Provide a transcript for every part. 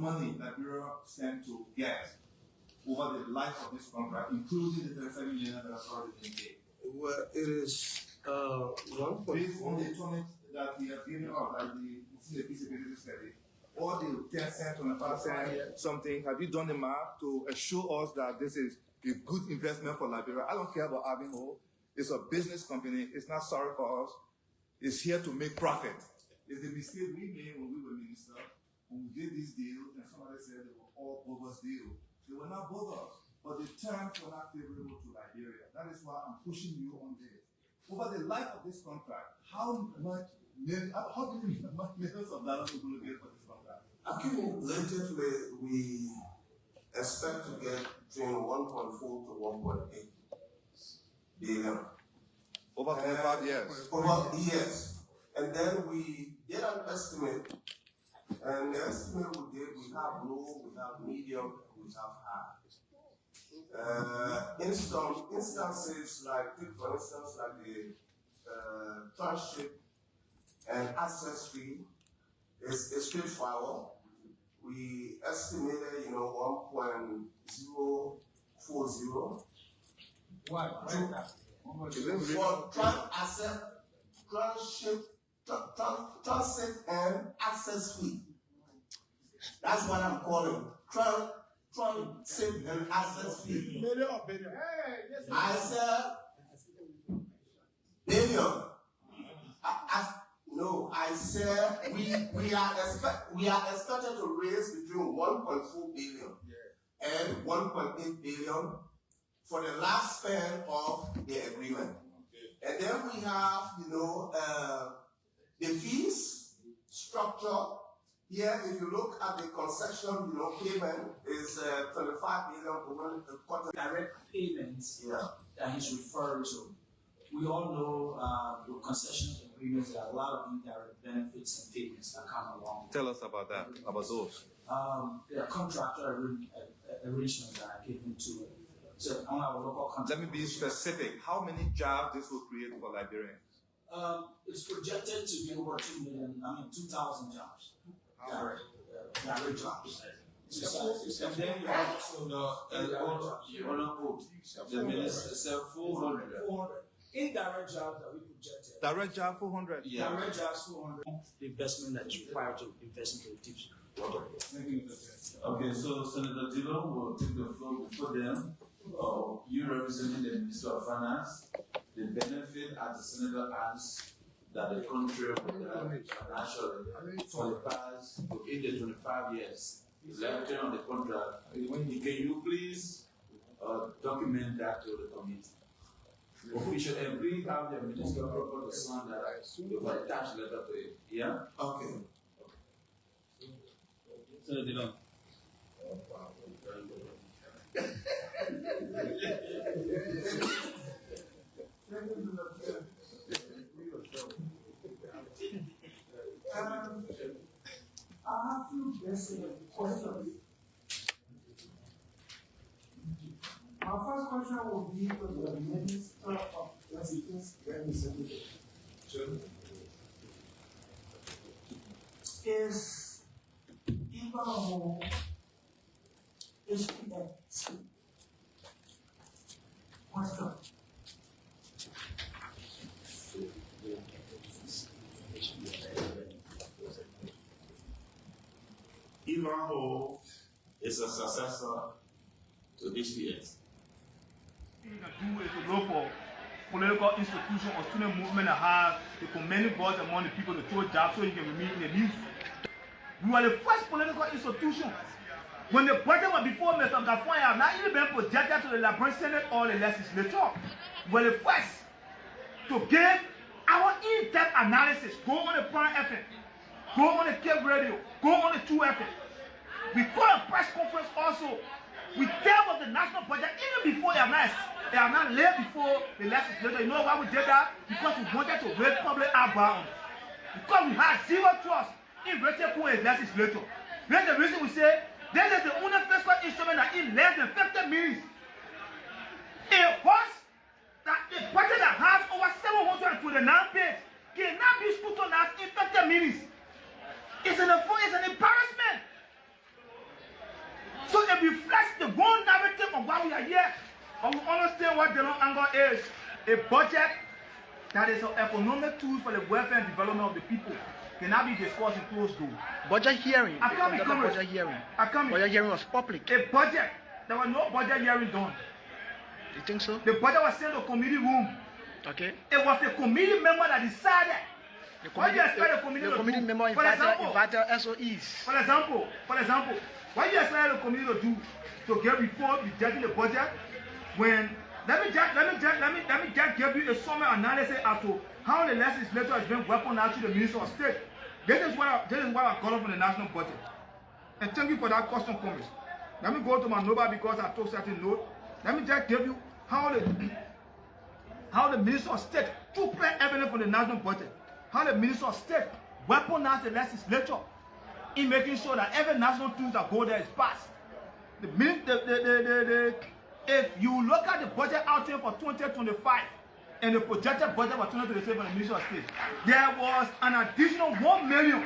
money Liberia stand to get over the life of this contract, including the 37 million that has already been paid? Well, it is 1.4. Based on the tonnage that we have given out, like the feasibility study, or the 10 cent, 25 cent, something, have you done the math to assure us that this is a good investment for Liberia? I don't care about Avenue. It's a business company. It's not sorry for us. It's here to make profit. It's the mistake we made when we were minister, when we did these deals, and somebody said they were all bogus deals. They were not bogus, but the terms were not favorable to Liberia. That is why I'm pushing you on this. Over the life of this contract, how many millions of dollars are we going to get for this contract? Cumulatively, we expect to get between 1.4 to 1.8 billion. Over 25 years. Over years. And then we did an estimate. And the estimate we did, we have low, we have medium, and we have high. In some instances, like, take for instance, like the transship and access fee is straightforward. We estimated, 1.040. What? For transit and access fee. That's what I'm calling transit and access fee. I said billion. I said we are expected to raise between 1.4 billion and 1.8 billion for the last span of the agreement. And then we have, the fees structure. Here, if you look at the concession, payment is 25 million direct payments that he's referring to. We all know with concession agreements, there are a lot of indirect benefits and payments that come along. Tell us about that, about those. There are contractual arrangements that are given to it. So on our local contract. Let me be specific. How many jobs this will create for Liberians? It's projected to be over 2,000 jobs. Direct jobs. And then you have also the minister said 400. Indirect jobs that we projected. Direct job 400. Yeah. Direct jobs 400. The investment that is required to invest in productive. Okay, so Senator Dillon will take the floor before them. You representing the Minister of Finance, the benefit as the Senator has that the country will financially for the past 25 years. Left on the contract. Can you please document that to the committee? Official and bring out the minister proper to sign that with attached letter to it. Yeah? Okay. Senator Dillon. I have few basic questions. My first question will be to the Minister of Justice, is Ivanhoe HPX? Question. Ivanhoe is a successor to HPX. You can do is to look for political institution or student movement that has the commanding voice among the people to throw jobs so you can remain in the news. We are the first political institution. When the budget was before Mr. Gafoya, not even been projected to the Liberian Senate or the legislature. We are the first to give our in-depth analysis. Go on the Prime FM, go on the Cape Radio, go on the 2 FM. We call a press conference also. We dealt with the national budget even before they are not laid before the legislature. You know why we did that? Because we wanted to raise public eyebrow. Because we had zero trust in rating for a legislature. That's the reason we say this is the only fiscal instrument that in less than 50 minutes. A horse that a budget that has over 729 pages cannot be scrutinized in 50 minutes. It's an embarrassment. reflects the whole narrative of why we are here. And we understand what the long angle is. A budget that is an economic tool for the welfare and development of the people cannot be discussed in closed door. Budget hearing. I can't be coming. Budget hearing. I can't be. Budget hearing was public. A budget. There was no budget hearing done. You think so? The budget was sent to committee room. Okay. It was the committee member that decided. What do you expect the committee to do? The committee member For invited SOEs. For example, what do you expect the committee to do? To get report rejecting the budget? When let me just give you a summary analysis as to how the legislature has been weaponized to the Minister of State. This is what I call from the national budget. And thank you for that custom promise. Let me go to my notebook because I took certain note. Let me just give you how the Minister of State took play evidence for the national budget. How the Minister of State weaponized the legislature in making sure that every national tool that go there is passed. If you look at the budget outing for 2025 and the projected budget for 2026 for the Ministry of State, there was an additional 1 million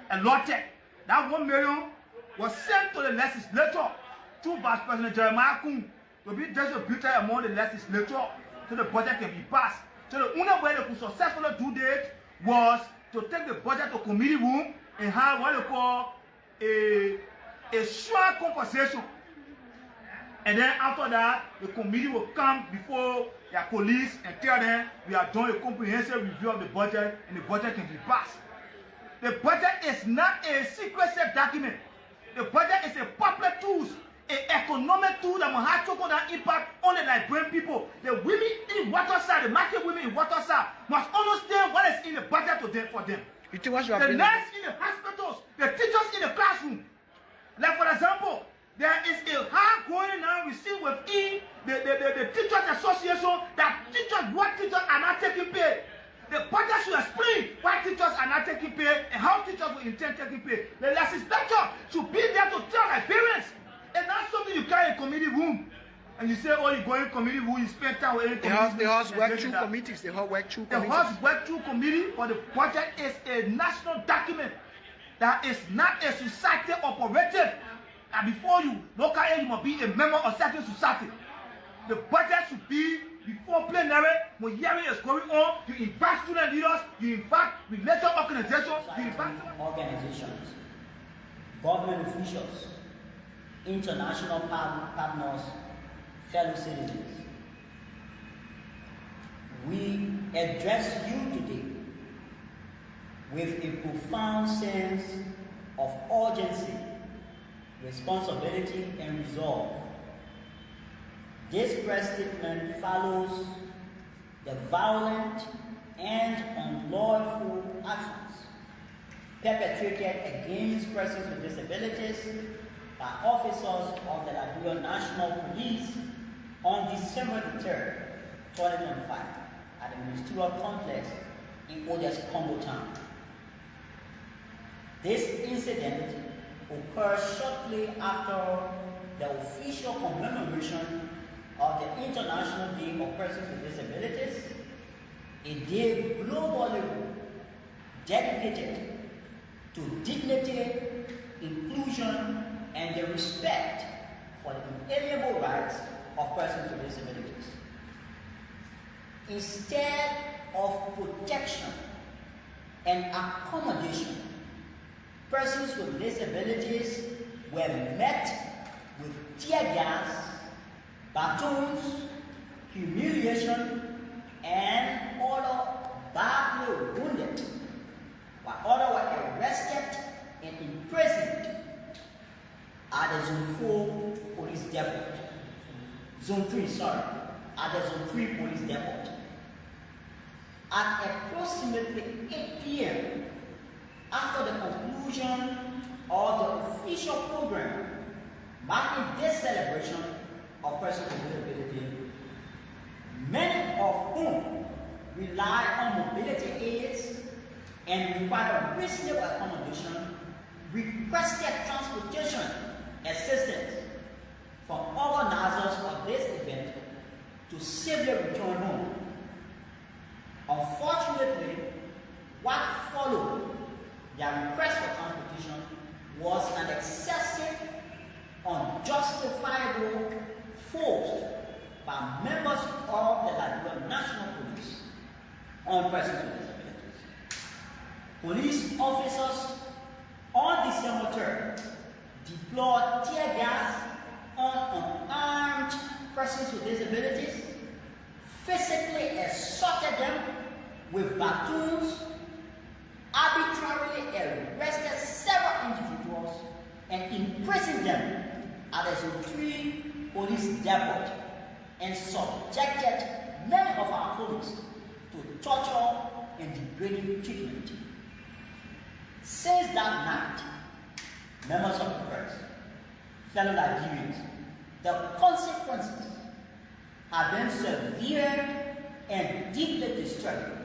allotted. That 1 million was sent to the legislature to Vice President Jeremiah Kuhn to be distributed among the legislature so the budget can be passed. So the only way they could successfully do that was to take the budget to committee room and have what they call a short conversation. And then after that, the committee will come before their colleagues and tell them we are doing a comprehensive review of the budget and the budget can be passed. The budget is not a secrecy document. The budget is a public tool, an economic tool that will have trickle-down impact on the Liberian people. The women in Waterside, the market women in Waterside must understand what is in the budget for them. You think what you have The been nurses in the hospitals, the teachers in the classroom. Like for example, there is a high going now we see within the Teachers Association that what teachers are not taking pay. The budget should explain why teachers are not taking pay and how teachers will intend taking pay. The legislature should be there to tell Liberians. And that's something you carry in committee room. And you say, oh, you go in committee room, you spend time with any committee. The House work through committees. The House work through committees. The House work through committee, but the budget is a national document that is not a society operative. And before you look at it, you must be a member of certain society. The budget should be before plenary, when hearing is going on, you invite student leaders, you invite related organizations, you invite organizations, government officials, international partners, fellow citizens. We address you today with a profound sense of urgency, responsibility, and resolve. This press statement follows the violent and unlawful actions perpetrated against persons with disabilities by officers of the Liberian National Police on December the 3rd, 2025 at the Ministerial Complex in Ojas, Congo Town. This incident occurred shortly after the official commemoration of the International Day of Persons with Disabilities, a day globally dedicated to dignity, inclusion, and the respect for the inalienable rights of persons with disabilities. Instead of protection and accommodation, persons with disabilities were met with tear gas, batons, humiliation, and other badly wounded, while others were arrested and imprisoned at the Zone 4 police depot. At the Zone 3 police depot. At approximately 8 p.m., after the conclusion of the official program marking this celebration of persons with disability, many of whom rely on mobility aids and require reasonable accommodation, requested transportation assistance from organizers of this event to safely return home. Unfortunately, what followed their request for transportation was an excessive, by members of the Liberia National Police on persons with disabilities. Police officers on December 3rd deployed tear gas on unarmed persons with disabilities, physically assaulted them with batons, arbitrarily arrested several individuals, and imprisoned them at a Zone 3 police depot, and subjected many of our police to torture and degrading treatment. Since that night, members of the press, fellow Liberians, the consequences have been severe and deeply disturbing.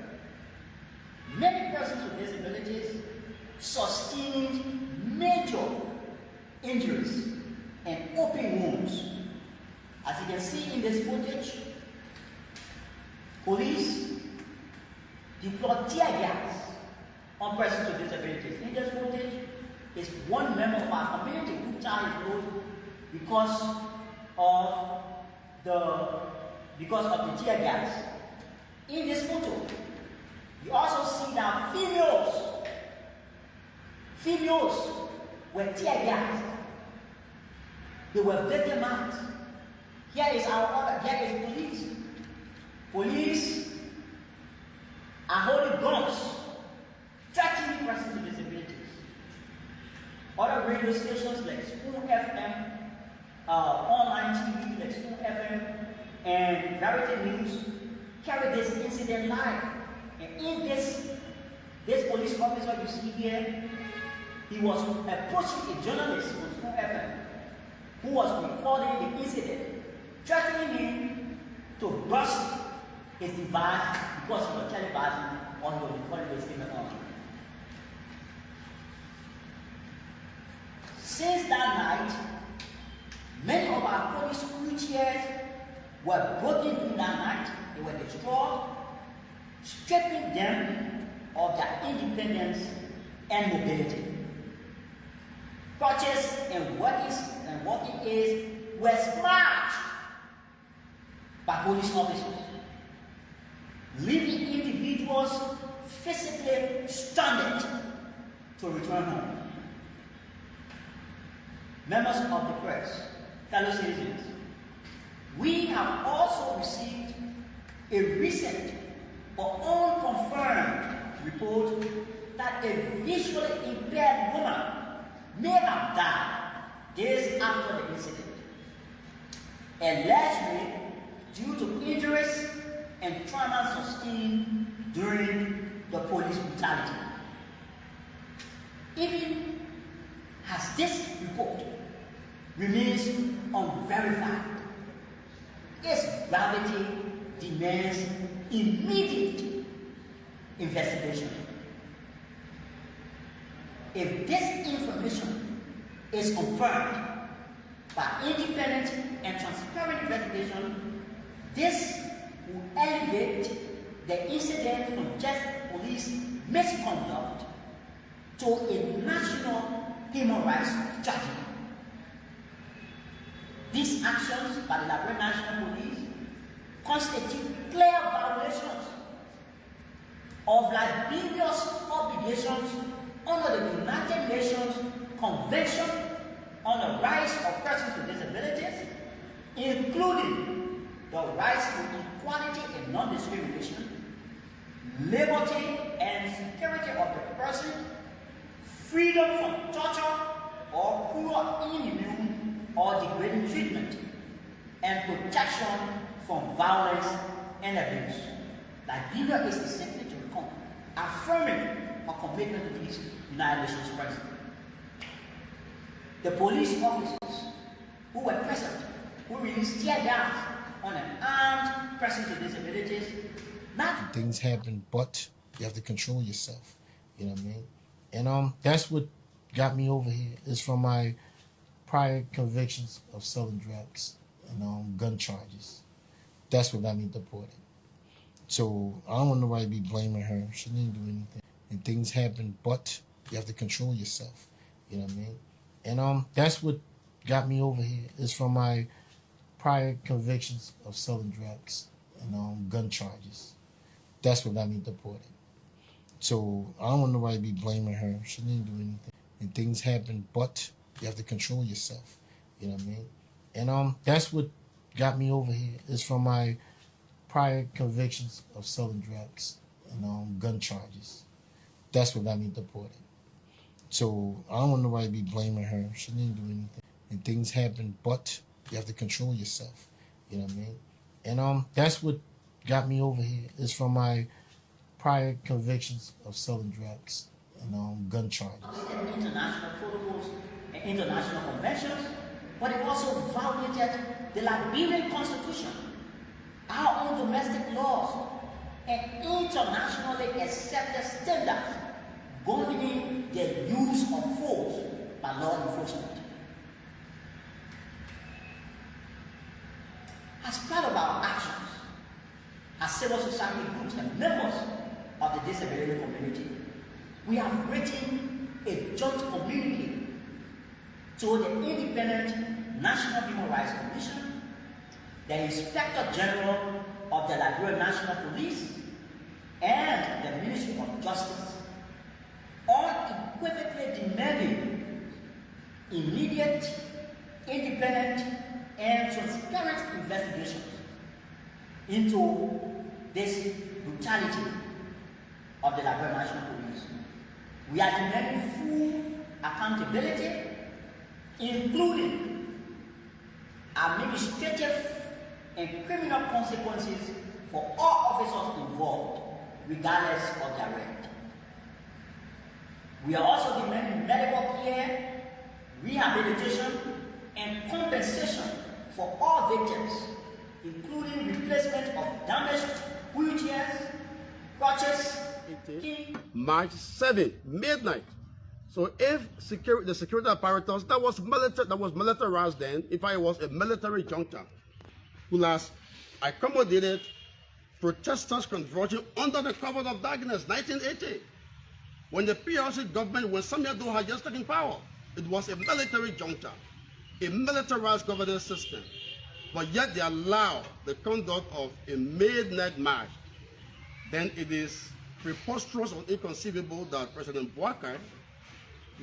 Many persons with disabilities sustained major injuries and open wounds. As you can see in this footage, police deployed tear gas on persons with disabilities. In this footage is one member of our community who died because of the tear gas. In this photo, you also see that females were tear gassed. They were victimized. Here is police. Police are holding guns, threatening persons with disabilities. Other radio stations like Spoon FM, online TV like Spoon FM, and Variety News carry this incident live. And in this police officer you see here, he was approaching a journalist from Spoon FM who was recording the incident, threatening him to burst his device because he was televising on the recording was given on. Since that night, many of our police wheelchairs were broken during that night. They were destroyed, stripping them of their independence and mobility. Crutches and walking aids were smashed by police officers, leaving individuals physically stranded to return home. Members of the press, fellow citizens, we have also received a recent but unconfirmed report that a visually impaired woman may have died days after the incident, allegedly due to injuries and trauma sustained during the police brutality. Even as this report remains unverified, its gravity demands immediate investigation. If this information is confirmed by independent and transparent investigation, this will elevate the incident from just police misconduct to a national human rights tragedy. These actions by the Liberia National Police constitute clear violations of Liberia's obligations under the United Nations Convention on the Rights of Persons with Disabilities, including the rights to equality and non-discrimination, liberty and security of the person, freedom from torture or cruel, inhuman, or degrading treatment, and protection from violence and abuse. Liberia is a signatory affirming a commitment to these United Nations principles. The police officers who were present, who released tear gas on an armed person with disabilities, not things happen, but you have to control yourself. You know what I mean? And that's what got me over here. Is from my prior convictions of selling drugs and gun charges. That's what got me deported. So I don't want nobody to be blaming her. She didn't do anything. And things happen, but you have to control yourself. You know what I mean? And that's what got me over here. Is from my prior convictions of selling drugs and gun charges. That's what got me deported. So I don't want nobody to be blaming her. She didn't do anything. And things happen, but you have to control yourself. You know what I mean? And that's what got me over here. Is from my prior convictions of selling drugs and gun charges. That's what got me deported. So I don't want nobody to be blaming her. She didn't do anything. And things happen, but you have to control yourself. You know what I mean? And that's what got me over here. Is from my prior convictions of selling drugs and gun charges. International protocols and international conventions, but it also violated the Liberian Constitution, our own domestic laws, and internationally accepted standards governing the use of force by law enforcement. As part of our actions, as civil society groups and members of the disability community, we have written a joint communique to the Independent National Human Rights Commission, the Inspector General of the Liberian National Police, and the Ministry of Justice, unequivocally demanding immediate, independent, and transparent investigations into this brutality of the Liberian National Police. We are demanding full accountability, including administrative and criminal consequences for all officers involved, regardless of their rank. We are also demanding medical care, rehabilitation, and compensation for all victims, including replacement of damaged wheelchairs, crutches, March 7th, midnight. So if the security apparatus that was militarized then, if I was a military junta who has accommodated protesters converging under the cover of darkness, 1980, when the PRC government, when Samuel Doe had just taken power, it was a military junta, a militarized governance system, but yet they allow the conduct of a midnight march. Then it is preposterous and inconceivable that President Bouakai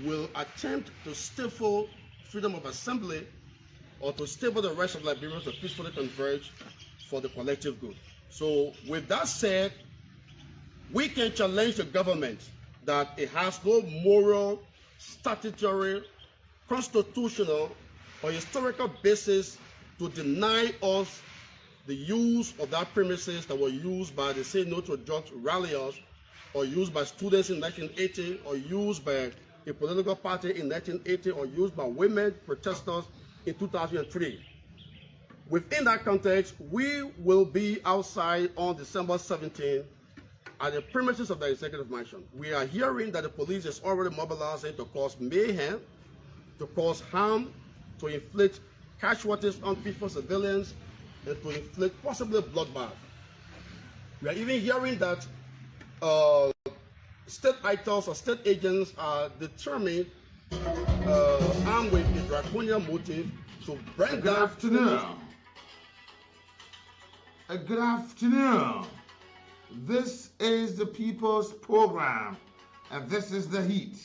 will attempt to stifle freedom of assembly or to stifle the rest of Liberians to peacefully converge for the collective good. So with that said, we can challenge the government that it has no moral, statutory, constitutional, or historical basis to deny us the use of that premises that were used by the Say No to Drugs ralliers, or used by students in 1980, or used by a political party in 1980, or used by women protesters in 2003. Within that context, we will be outside on December 17 at the premises of the executive mansion. We are hearing that the police is already mobilizing to cause mayhem, to cause harm, to inflict casualties on peaceful civilians, and to inflict possibly bloodbath. We are even hearing that state actors or state agents are determined, armed with a draconian motive, to bring Good afternoon. Good afternoon. This is the People's Program, and this is the heat.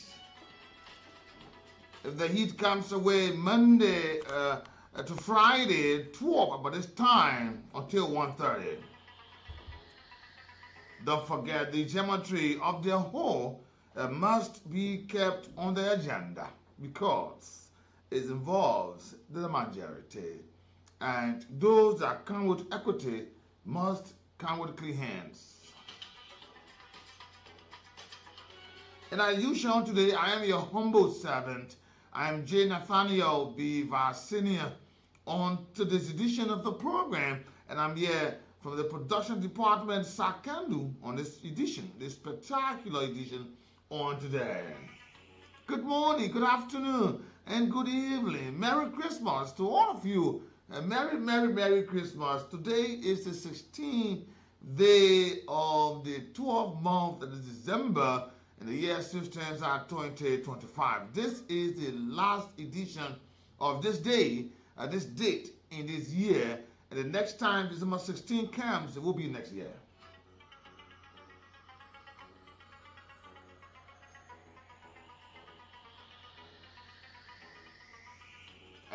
If the heat comes away Monday to Friday, 12, but it's time until 1:30. Don't forget the geometry of the whole must be kept on the agenda because it involves the majority. And those that come with equity must come with clean hands. And as usual today, I am your humble servant. I am J. Nathaniel B. Varsinia on today's edition of the program, and I'm here from the production department, Sakandu, on this edition, this spectacular edition on today. Good morning, good afternoon, and good evening. Merry Christmas to all of you. Merry Christmas. Today is the 16th day of the 12th month of December, and the year still stands at 2025. This is the last edition of this day this date in this year, and the next time December 16 comes, it will be next year.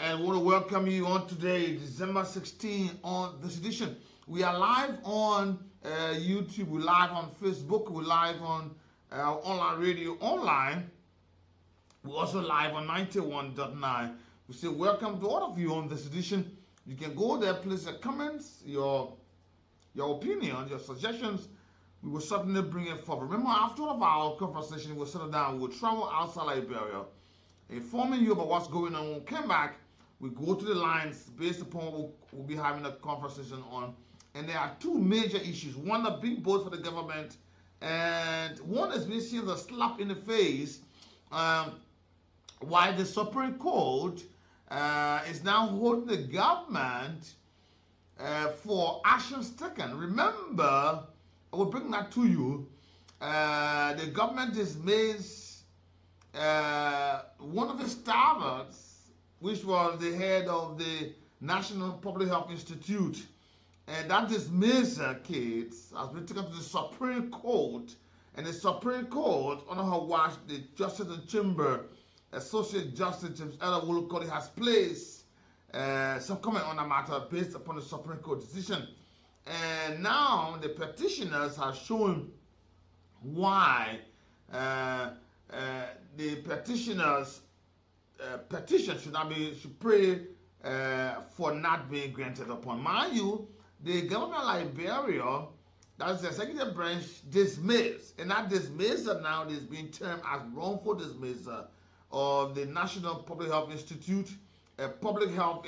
And we want to welcome you on today, December 16, on this edition. We are live on YouTube, we're live on Facebook, we're live on online radio online. We're also live on 91.9. We say welcome to all of you on this edition. You can go there, place your comments, your opinion, your suggestions. We will certainly bring it forward. Remember, after all of our conversation, we'll settle down, we'll travel outside Liberia, informing you about what's going on. When we come back, we go to the lines based upon what we'll be having a conversation on. And there are two major issues. One, a big both for the government, and one is being seen as a slap in the face. Why the Supreme Court is now holding the government for actions taken. Remember, I will bring that to you. The government dismissed one of the startups, which was the head of the National Public Health Institute. And that dismissal case has been taken to the Supreme Court. And the Supreme Court, under her watch, the Justice in the Chamber, Associate Justice James Elawolokoli, has placed some comment on the matter based upon the Supreme Court decision. And now the petitioners have shown why the petitioners' petition should pray for not being granted upon. Mind you, the government of Liberia, that's the executive branch, dismissed, and that dismissal now is being termed as wrongful dismissal of the National Public Health Institute, a public health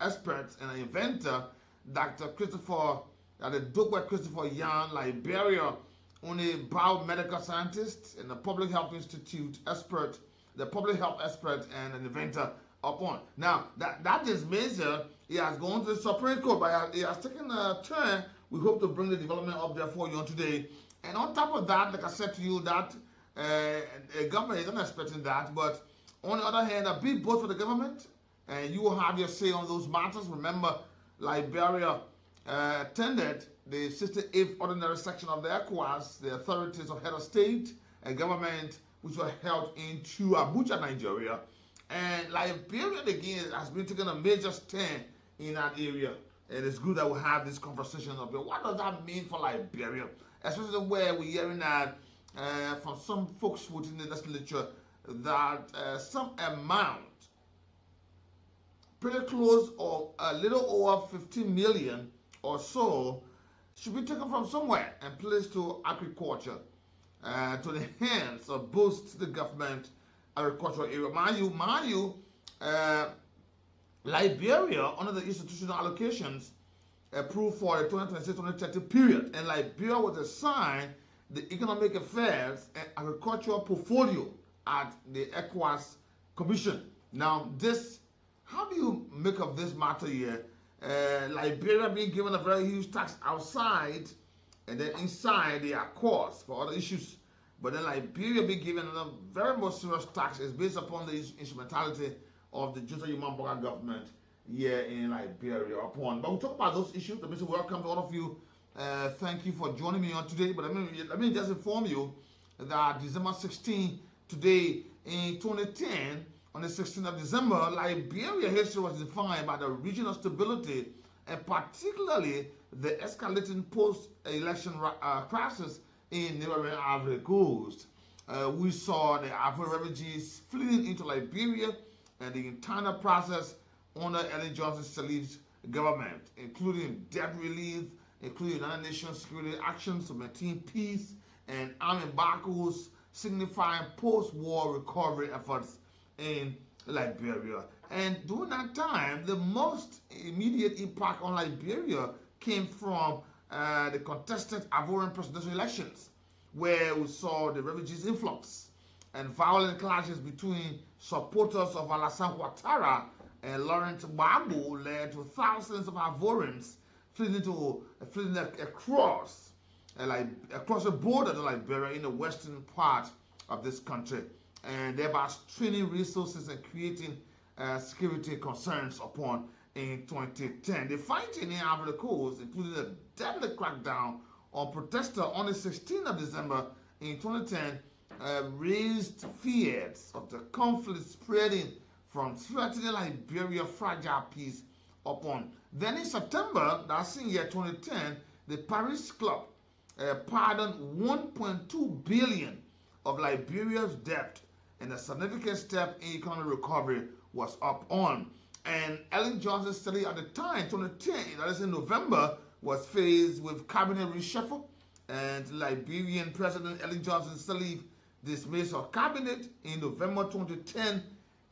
expert and an inventor, Dr. Christopher Yan, Liberia, only biomedical scientist and the Public Health Institute expert, the public health expert and an inventor upon. Now, that dismissal, he has gone to the Supreme Court, but he has taken a turn. We hope to bring the development up there for you on today. And on top of that, like I said to you, that the government isn't expecting that, but on the other hand, a big vote for the government, and you will have your say on those matters. Remember, Liberia attended the 68th ordinary section of the ECOWAS, the authorities of head of state and government, which were held into Abuja, Nigeria. And Liberia, again, has been taking a major stand in that area. And it's good that we have this conversation up here. What does that mean for Liberia? Especially where we're hearing that from some folks within the legislature that some amount, pretty close or a little over 15 million or so, should be taken from somewhere and placed to agriculture, to the hands or boost the government agricultural area. Mind you, Liberia, under the institutional allocations, approved for the 2026-2030 period, and Liberia was assigned the economic affairs and agricultural portfolio at the ECOWAS Commission. Now, how do you make of this matter here? Liberia being given a very huge tax outside, and then inside there are costs for other issues. But then Liberia being given a very more serious tax is based upon the instrumentality of the Joseph Yumamboga government here in Liberia upon. But we'll talk about those issues. Let me say welcome to all of you. Thank you for joining me on today. But let me just inform you that December 16, today in 2010, on the 16th of December, Liberia history was defined by the regional stability and particularly the escalating post-election crisis in neighboring Ivory Coast. We saw the Ivory refugees fleeing into Liberia and the internal process under Ellen Johnson Sirleaf's government, including debt relief, including United Nations security actions to maintain peace, and armed embargoes signifying post-war recovery efforts in Liberia. And during that time, the most immediate impact on Liberia came from the contested Ivorian presidential elections, where we saw the refugees influx and violent clashes between supporters of Alassane Ouattara and Laurent Gbagbo led to thousands of Ivorians fleeing across the border to Liberia in the western part of this country, and thereby straining resources and creating security concerns upon in 2010. The fighting in Ivory Coast included a deadly crackdown on protesters on the 16th of December in 2010, raised fears of the conflict spreading from threatening Liberia's fragile peace upon. Then in September, that same year 2010, the Paris Club pardoned 1.2 billion of Liberia's debt, and a significant step in economic recovery was up on. And Ellen Johnson Sirleaf at the time, 2010, that is in November, was faced with cabinet reshuffle, and Liberian President Ellen Johnson Sirleaf dismissed her cabinet in November 2010,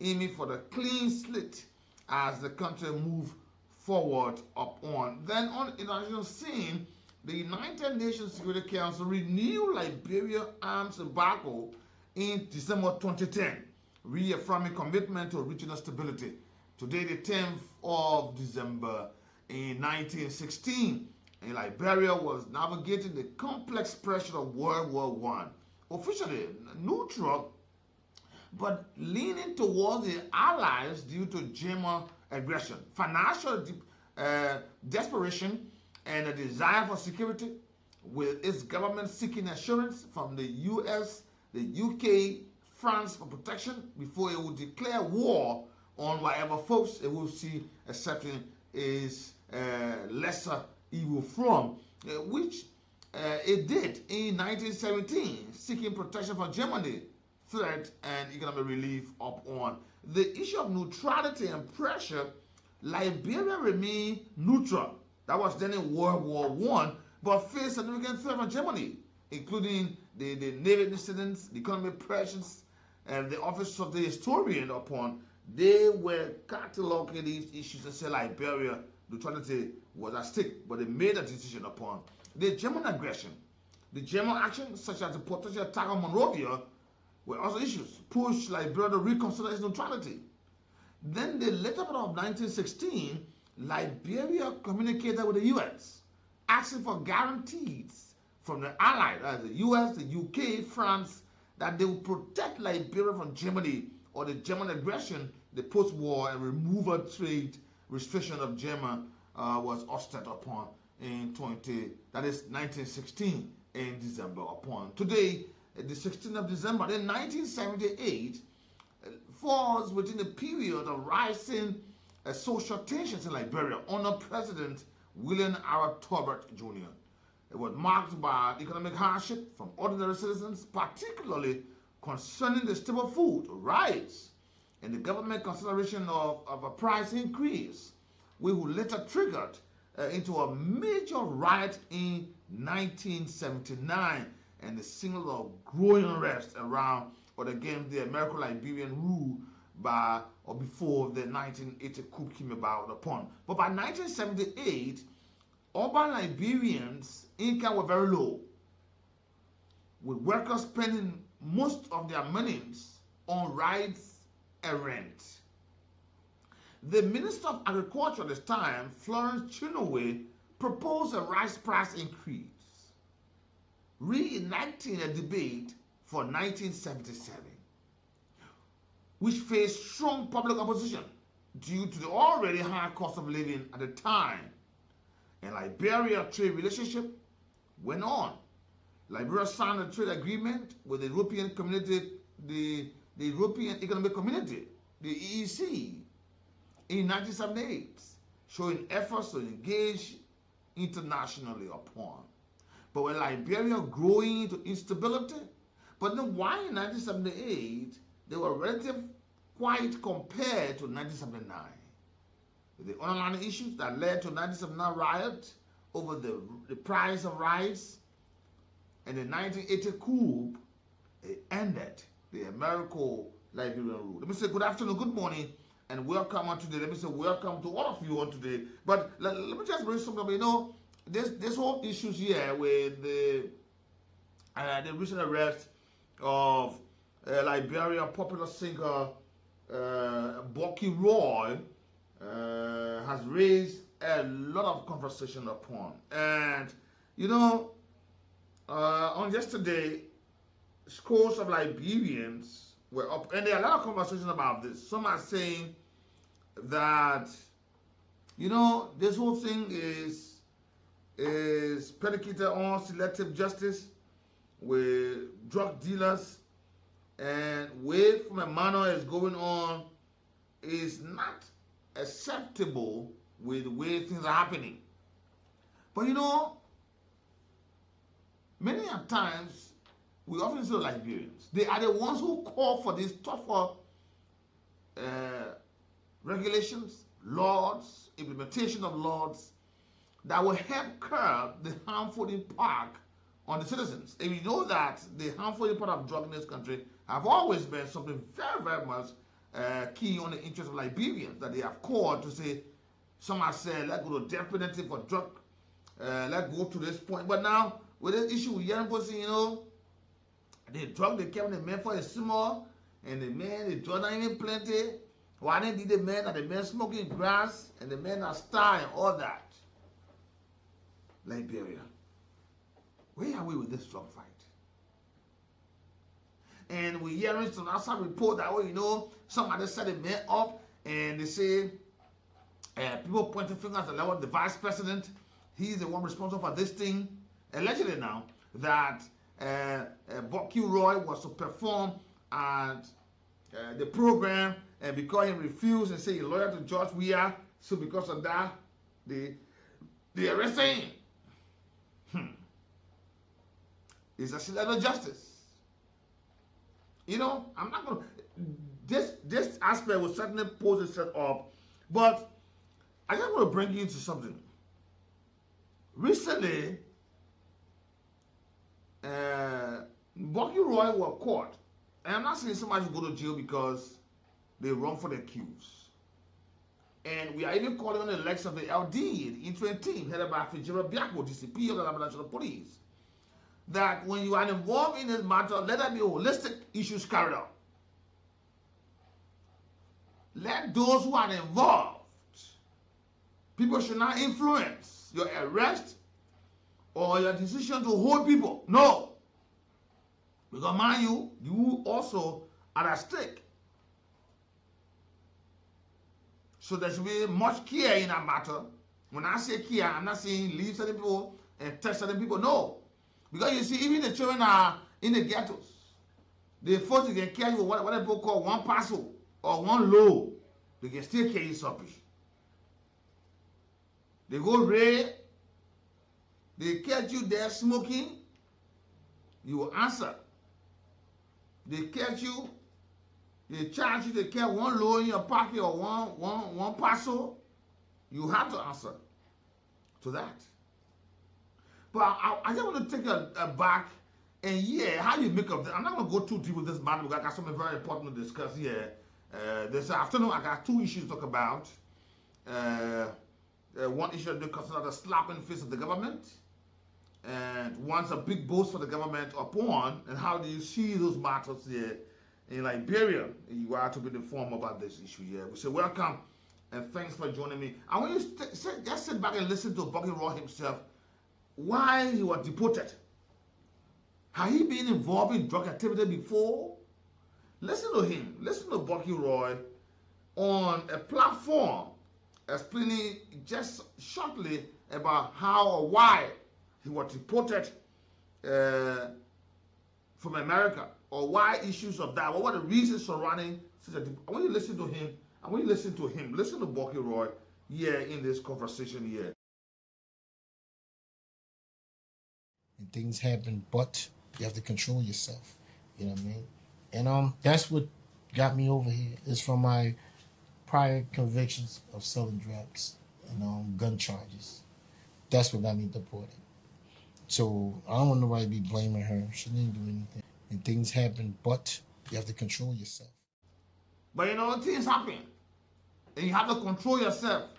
aiming for the clean slate as the country moved forward up on. Then on the international scene, the United Nations Security Council renewed Liberia arms embargo in December 2010, reaffirming commitment to regional stability. Today, the 10th of December in 1916, and Liberia was navigating the complex pressure of World War I. Officially neutral, but leaning towards the Allies due to German aggression, financial desperation, and a desire for security, with its government seeking assurance from the US, the UK, France for protection before it would declare war on whatever folks it will see accepting is lesser evil from, which it did in 1917, seeking protection from Germany, threat and economic relief upon. The issue of neutrality and pressure, Liberia remained neutral. That was then in World War I, but faced significant threat from Germany, including the naval incidents, the economic pressures, and the office of the historian upon. They were cataloging these issues and said Liberia neutrality was at stake, but they made a decision upon the German aggression. The German actions, such as the potential attack on Monrovia, were also issues pushed Liberia to reconsider its neutrality. Then, the later part of 1916, Liberia communicated with the US, asking for guarantees from the Allies, as the US, the UK, France, that they would protect Liberia from Germany or the German aggression, the post-war and removal trade restriction of German was hoisted upon in 1916 in December upon. Today, the 16th of December, in 1978, falls within the period of rising social tensions in Liberia under President William R. Tolbert Jr. It was marked by economic hardship from ordinary citizens, particularly concerning the staple food, rice, and the government consideration of a price increase, which would later triggered into a major riot in 1979 and the signal of growing unrest around or against the American-Liberian rule by or before the 1980 coup came about upon. But by 1978, urban Liberians' income were very low, with workers spending most of their monies on rides and rent. The Minister of Agriculture at this time, Florence Chinoway, proposed a rice price increase, reenacting a debate for 1977, which faced strong public opposition due to the already high cost of living at the time. And Liberia trade relationship went on. Liberia signed a trade agreement with the European Community, the European Economic Community, the EEC, in 1978, showing efforts to engage internationally upon. But when Liberia growing into instability, but then why in 1978 they were relatively quiet compared to 1979? The underlying issues that led to 1979 riot over the price of rice and the 1980 coup, it ended the Americo-Liberian rule. Let me say good afternoon, good morning, and welcome on today. Let me say welcome to all of you on today. But let me just bring something up. You know, this whole issues here with the recent arrest of Liberia popular singer Bucky Roy has raised a lot of conversation upon. And you know, on yesterday, scores of Liberians were up, and there are a lot of conversations about this. Some are saying that, you know, this whole thing is predicated on selective justice with drug dealers, and way from a manner is going on is not acceptable with the way things are happening. But you know, many a times we often see Liberians. They are the ones who call for these tougher regulations, laws, implementation of laws that will help curb the harmful impact on the citizens. And we know that the harmful impact of drug in this country have always been something very, very much key on the interest of Liberians, that they have called to say, some have said, let's go to death penalty for drug, let's go to this point. But now, with this issue with young person, you know, the drug they kept the man for is small, and the man, the drug not even plenty. Why didn't the man that the man smoking grass, and the man are star and all that? Liberia, where are we with this drug fight? And we hearing some outside report that, well, you know, somebody set the man up, and they say people pointing fingers at the level of the vice president. He's the one responsible for this thing. Allegedly now that Bucky Roy was to perform at the program, and because he refused and said he's loyal to George Weah, so because of that, they arrested him. It's a selective justice. You know, I'm not going to, this aspect will certainly pose itself up, but I just want to bring you into something. Recently, Bucky Roy was caught, and I'm not saying somebody should go to jail because they run for the accused. And we are even calling on the legs of the LD, the interim team, headed by Fitzgerald Biako, DCP of the Alabama National Police, that when you are involved in this matter, let there be holistic issues carried out. Let those who are involved, people should not influence your arrest or your decision to hold people. No. Because mind you, you also are at stake. So there should be much care in that matter. When I say care, I'm not saying leave certain people and touch certain people. No. Because you see, even the children are in the ghettos. They force to get carry with what people call one parcel or one load. They can still carry something. They go raid. They catch you there smoking. You will answer. They catch you. They charge you to carry one load in your pocket or one parcel. You have to answer to that. But I just want to take a back and how you make up this. I'm not going to go too deep with this matter because I got something very important to discuss here. This afternoon, I got two issues to talk about. One issue that they consider the slap in the face of the government, and one's a big boast for the government upon, and how do you see those matters here in Liberia? You are to be informed about this issue here. We say welcome and thanks for joining me. I want you to just sit back and listen to Bucky Roy himself. Why he was deported? Had he been involved in drug activity before? Listen to him. Listen to Bucky Roy on a platform explaining just shortly about how or why he was deported from America, or why issues of that. What were the reasons surrounding such a I want you to listen to him. I want you to listen to him. Listen to Bucky Roy here in this conversation here. And things happen, but you have to control yourself. You know what I mean? And that's what got me over here. Is from my prior convictions of selling drugs and gun charges. That's what got me deported. So I don't want nobody to be blaming her. She didn't do anything. And things happen, but you have to control yourself. But you know, things happen. And you have to control yourself.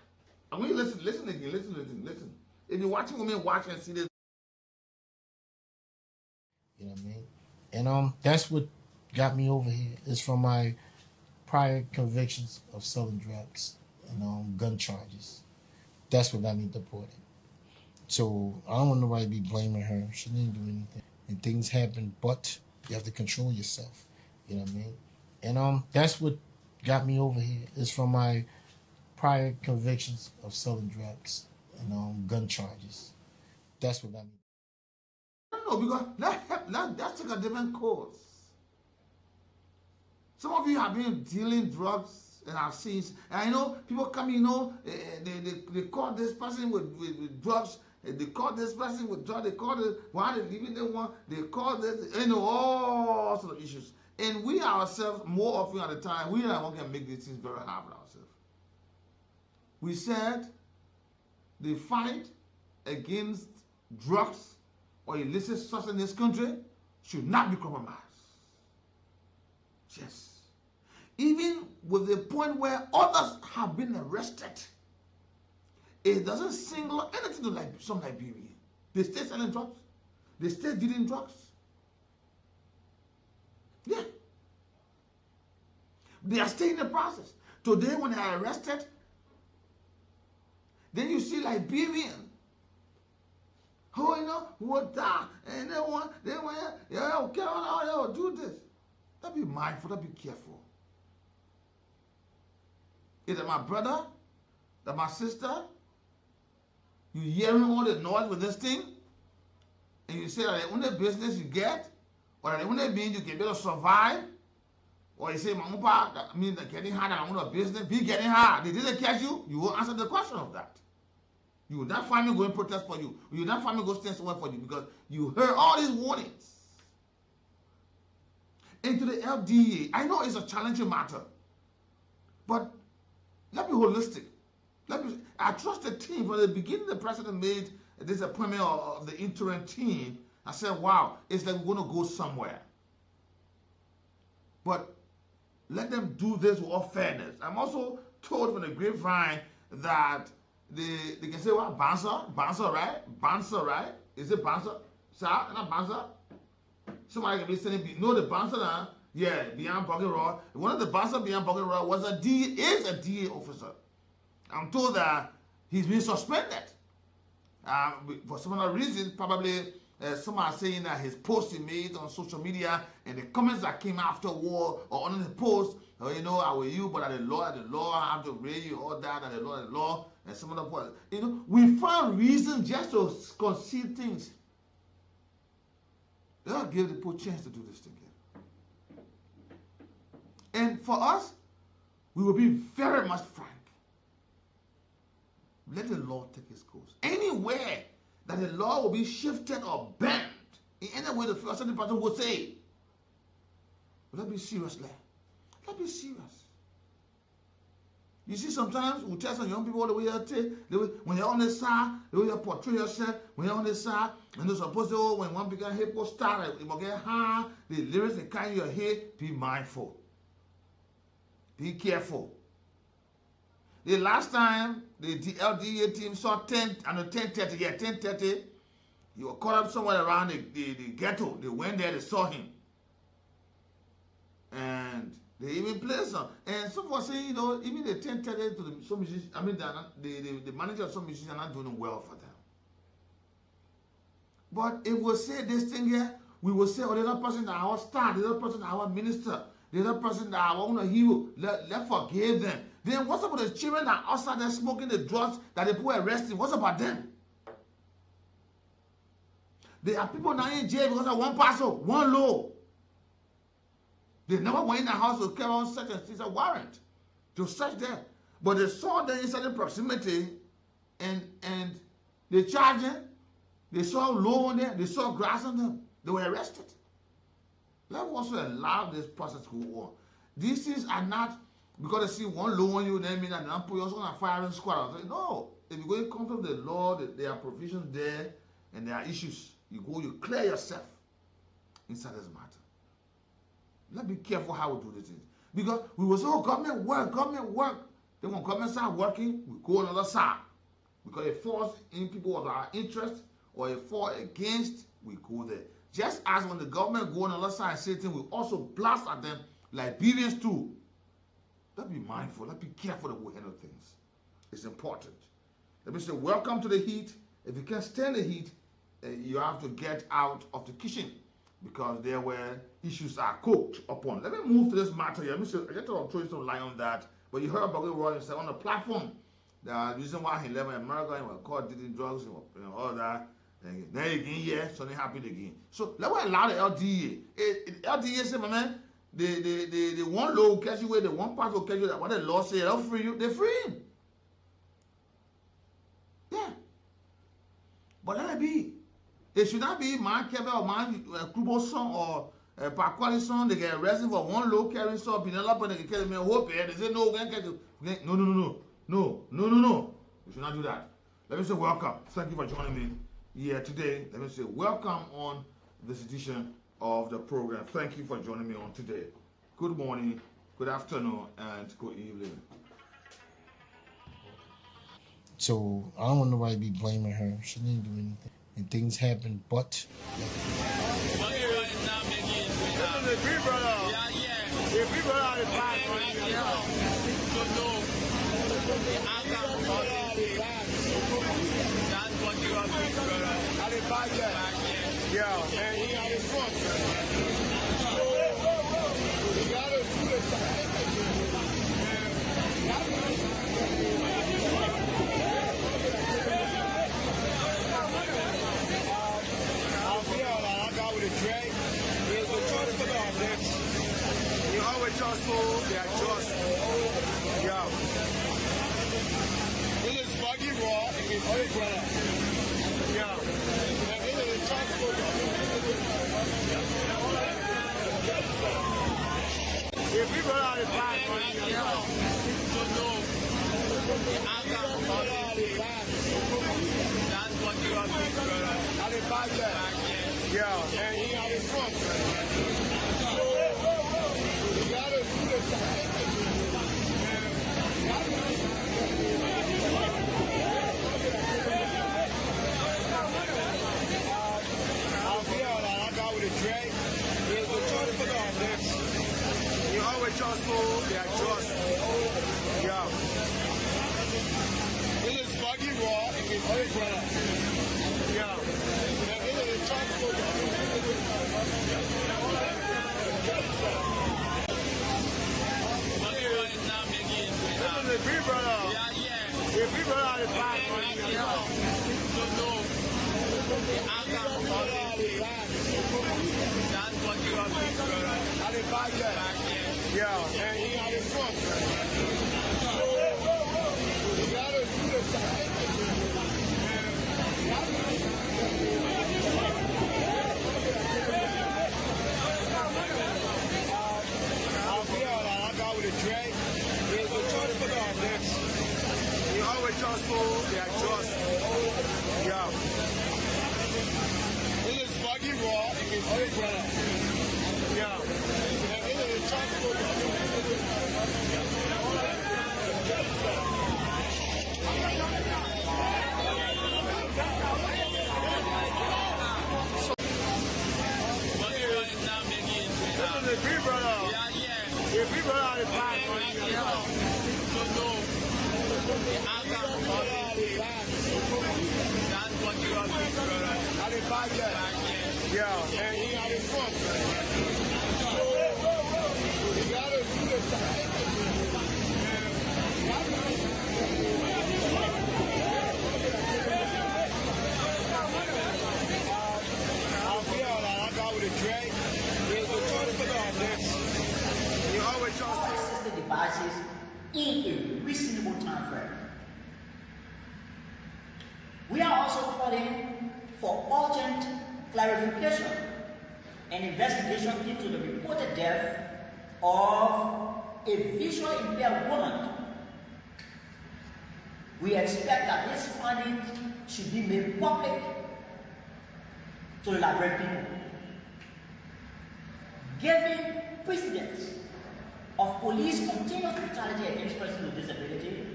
And when you listen again, listen. If you're watching with me, watch and see this. You know what I mean? And that's what got me over here. Is from my prior convictions of selling drugs and gun charges. That's what got me deported. So I don't want nobody to be blaming her. She didn't do anything. And things happen, but you have to control yourself. You know what I mean? And that's what got me over here. Is from my prior convictions of selling drugs and gun charges. That's what I mean. No, because let's take a different course. Some of you have been dealing drugs, and I've seen, and I know people come, they caught this person with drugs, they caught this person with drugs, they caught it, why they leaving the one, they caught this, all sorts of issues. And we ourselves, more often at the time, we are the one can make these things very hard for ourselves. We said the fight against drugs or illicit substance in this country should not be compromised. Yes. Even with the point where others have been arrested, it doesn't single anything to some Liberian. They stay selling drugs. They stay dealing drugs. Yeah. They are staying in the process. Today, when they are arrested, then you see Liberian. Oh, what that? And they want, okay, do this. Let's be mindful, let's be careful. Either my brother, that my sister, you hearing all the noise with this thing, and you say that the only business you get, or the only means you can be able to survive, or you say, my umpa, that means that getting hard and I want a business, be getting hard. They didn't catch you, you will answer the question of that. You will not find me going protest for you. You will not find me go stand somewhere for you because you heard all these warnings. Into the LDA, I know it's a challenging matter, but let me be holistic. I trust the team. From the beginning, the president made this appointment of the interim team. I said, wow, it's like we're going to go somewhere. But let them do this with all fairness. I'm also told from the grapevine that they can say, well, bouncer, right? Is it bouncer? Sir, not bouncer? Somebody can be saying, the bouncer now? Yeah, beyond Bucket Road. One of the bouncers beyond Bucket Road is a DA officer. I'm told that he's been suspended. For some other reason, probably someone saying that his post he made on social media and the comments that came afterward or under the post, I will you, but at the law, I have to raise you, all that, at the law, and some other point. We found reasons just to conceal things. They'll give the people a chance to do this thing. And for us, we will be very much frank. Let the law take its course. Anywhere that the law will be shifted or bent, in any way the certain person will say, let's be serious, let's be serious. You see, sometimes we tell some young people the way when you're on the side, the way you portray yourself, when you're on the side, and they're supposed to, when one big hip will start, it will get high, the lyrics they carry your head, be mindful. Be careful. The last time the LDA team saw 10:30, he was caught up somewhere around the ghetto. They went there, they saw him. And they even played some. And some were saying, even the 10:30 to some musicians, the manager of some musicians are not doing well for them. But if we say this thing here, we will say, the other person that our star, the other person that our minister, the other person that our own hero, let's forgive them. Then what's about the children that are outside there smoking the drugs that the people are arresting? What's about them? There are people now in jail because of one parcel, one law. They never went in the house to carry on such and such a warrant to search them. But they saw them in certain proximity and they charged them. They saw law on them. They saw grass on them. They were arrested. Let's also allow this process to go on. These things are not because they see one law on you, then mean that they'll put you also on a firing squad. No. If you go in contact with the law, there are provisions there and there are issues. You go, you clear yourself inside this matter. Let's be careful how we do these things. Because we will say, government work. Then when government start working, we go on the other side. Because it falls in people of our interest or it falls against, we go there. Just as when the government go on the other side and say things, we also blast at them, Liberians too. Let's be mindful. Let's be careful that we handle things. It's important. Let me say, welcome to the heat. If you can't stand the heat, you have to get out of the kitchen because there were issues are cooked upon. Let me move to this matter here. Let me say, I just want to throw some light on that But you heard about it, Roy, on the platform. The reason why he left America, he was caught dealing drugs and all that. And then again, yeah, something happened again. So let's allow the LDA. LDA say, my man, the one law will catch you where the one part will catch you. That what the law say, they'll free you. They free him. Yeah. But let it be. It should not be man Kebe or man Kubo son or Pakwali son. They get arrested for one low carrying son. Pinella, they can carry me a whole pair. They say, no, we can't get you. No. We should not do that. Let me say welcome. Thank you for joining me here today. Let me say welcome on this edition of the program. Thank you for joining me on today. Good morning, good afternoon, and good evening. So I don't want nobody to be blaming her. She didn't do anything. And things happen, but Yeah, and he had his front. So, you gotta do this. I got with a drag. There's a trust for them. You always trust for they are just. Yeah. This is Buggy Raw and his big brother. Yeah. If we run out of time, that's what you are doing, brother. Yeah, and he had his front. So, you gotta do this. You always trust for they are just. Yeah. This is Buggy Raw and his big brother. Yeah. This is a trust for This is a big brother. Yeah. If we run out of time, that's what you are doing, brother. Yeah, and he had his front. So, you gotta do this. I got with a drag. There's a trust for them next. You always trust for they are just. Yeah. This is Buggy Raw and his big brother. Yeah. If we run out of time, that's what you are doing, brother. Yeah, and he had his front. So, you gotta do this. I got with a drag. There's a trust for them. You always trust assistive devices in a reasonable time frame. We are also calling for urgent clarification and investigation into the reported death of a visually impaired woman. We expect that this finding should be made public to the Liberian people. Given precedents of police continuous brutality against persons with disability,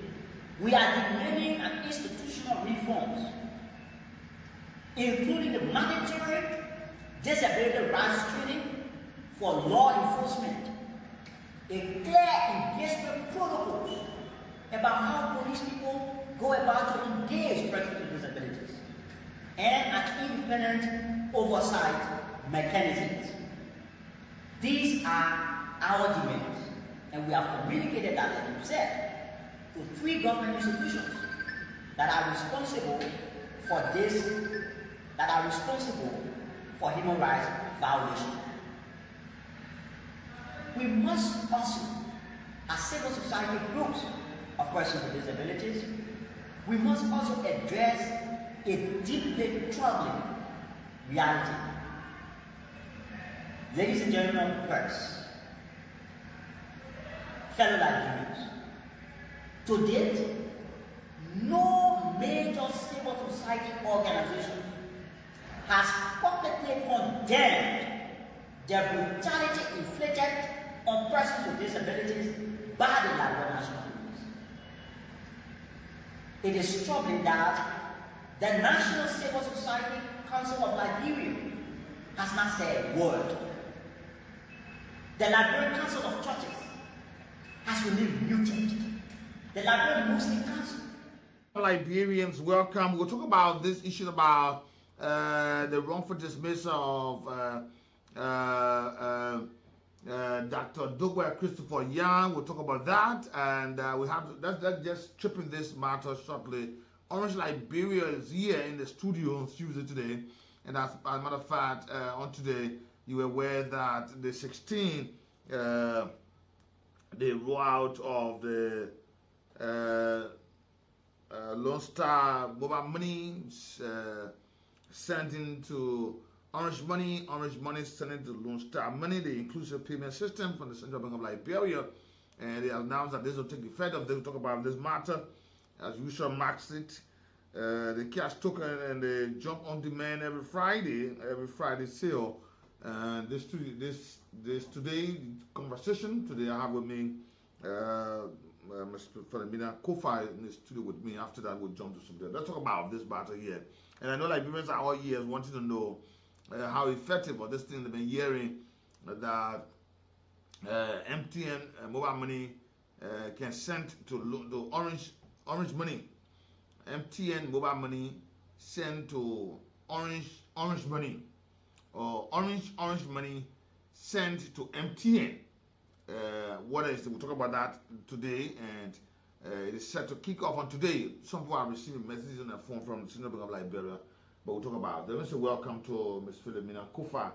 we are demanding an institutional reforms, including the mandatory disability rights training for law enforcement, a clear engagement protocols about how police people go about to engage persons with disabilities, and an independent oversight mechanisms. These are our demands. and we have communicated that, like you said, to 3 government institutions that are responsible for this, that are responsible for human rights violation. We must also, as civil society groups of persons with disabilities, we must also address a deeply troubling reality. Ladies and gentlemen of the press, fellow Nigerians, to date, no major civil society organization has publicly condemned the brutality inflicted on persons with disabilities by the Liberian National Police. It is troubling that the National Civil Society Council of Liberia has not said a word. The Liberian Council of Churches has remained muted. The Liberian Muslim Council. Liberians, welcome. We'll talk about this issue about the wrongful dismissal of Dr. Dogwa Christopher Young. We'll talk about that, and we have let's just chip in this matter shortly. Orange Liberia is here in the studio on Tuesday today, and as a matter of fact, on today you were aware that the 16 the rollout of the Lone Star mobile money sent into Orange Money sent into Lone Star Money, the inclusive payment system from the Central Bank of Liberia, and they announced that this will take effect. They will talk about this matter. As usual, marks it. The cash token and the jump on demand every Friday sale. And this today conversation today I have with me Ms. Philomena Kofa in the studio with me. After that, we'll jump to something. Let's talk about this matter here. And I know Liberians are all years wanting to know how effective or this thing they've been hearing that MTN mobile money can send to Orange Money. MTN mobile money send to Orange Money, or Orange Money send to MTN. What is it? We'll talk about that today, and it is set to kick off on today. Some people are receiving messages on their phone from the Central Bank of Liberia, but we'll talk about it. Let me say welcome to Ms. Philomena Kofa,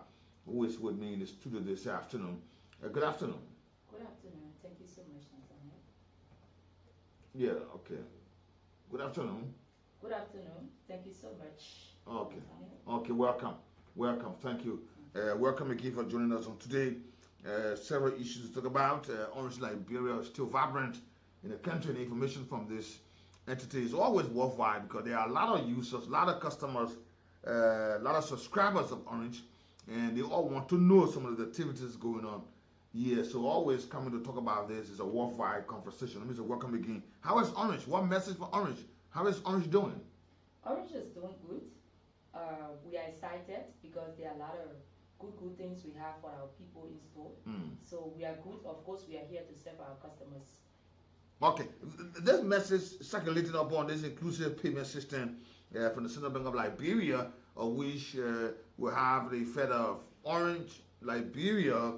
who is with me in the studio this afternoon. Good afternoon. Good afternoon. Thank you so much, Nathaniel. Yeah, okay. Good afternoon. Good afternoon. Thank you so much. Okay. Nathaniel. Okay, welcome. Thank you. Welcome again for joining us on today. Several issues to talk about. Orange Liberia is still vibrant in the country, and information from this entity is always worthwhile because there are a lot of users, a lot of customers, a lot of subscribers of Orange, and they all want to know some of the activities going on. Yeah, so always coming to talk about this is a worthwhile conversation. Let me say welcome again. How is Orange? What message for Orange? How is Orange doing? Orange is doing good. We are excited because there are a lot of good things we have for our people in store. So we are good. Of course, we are here to serve our customers. Okay, this message circulating upon this inclusive payment system from the Central Bank of Liberia, of which we have the Fed of Orange Liberia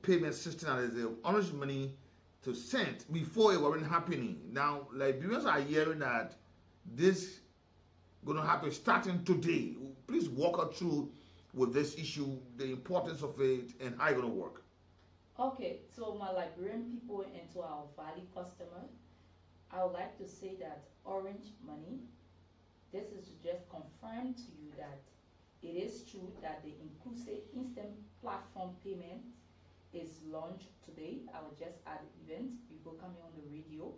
payment system, that is the Orange Money to send before it wasn't happening. Now, Liberians are hearing that this going to happen starting today. Please walk us through with this issue, the importance of it, and how it's going to work. Okay, so my Liberian people and to our Valley customer, I would like to say that Orange Money, this is to just confirm to you that it is true that the inclusive instant platform payment is launched today. I was just at the event before coming on the radio,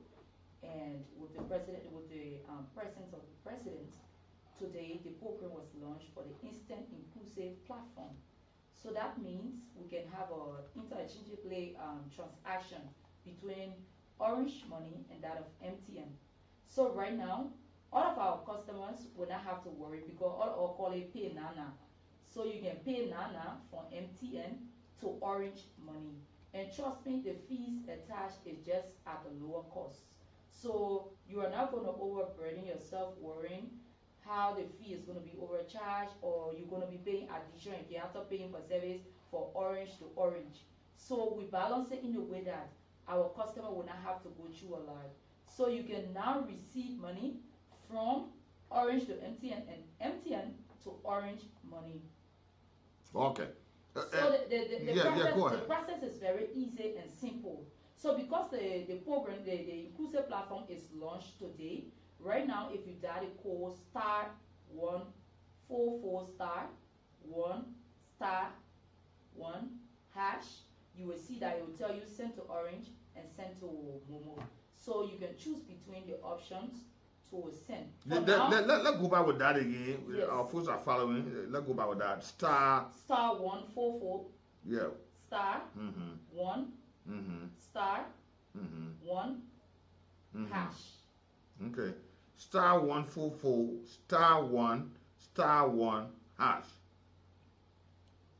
and with the presence of the president, today the program was launched for the instant inclusive platform. So that means we can have an interchangeable transaction between Orange Money and that of MTN. So right now, all of our customers will not have to worry because all call it Pay Nana. So you can pay Nana from MTN to Orange Money. And trust me, the fees attached is just at a lower cost. So you are not going to overburden yourself worrying how the fee is going to be overcharged, or you're going to be paying additional if you have to paying for service for Orange to Orange. So we balance it in a way that our customer will not have to go through a lot. So you can now receive money from Orange to MTN and MTN to Orange money. Okay. So the yeah, process, go the ahead. process is very easy and simple. So because the program, the inclusive platform is launched today, right now if you dial the code *144*1*1# you will see that it will tell you send to Orange and send to Momo. So you can choose between the options to send. Let's go back with that again. Yes. Our folks are following. Let's go back with that. *144. Yeah. Star Mm-hmm. 1 Mm-hmm. star Mm-hmm. 1 Mm-hmm. hash. Okay. *144 *1 hash.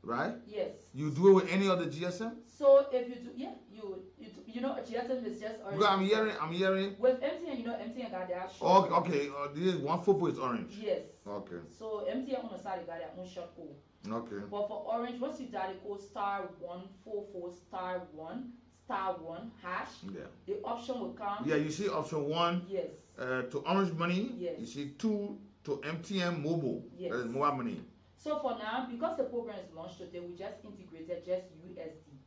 Right? Yes. You do it with any other GSM? So if you do, yeah, you know, GSM is just orange. Because I'm hearing. With MTN, you know, MTN got their short Oh, code. okay. This 144 is orange. Yes. Okay. So MTN on the side, they got their own short code. Okay. But for Orange, once you dial the code *144*1*1# Yeah. the option will come. Yeah, you see option 1 Yes. to Orange Money. Yes. You see 2 to MTN Mobile. Yes. That is mobile money. So for now, because the program is launched today, we just integrated just USD.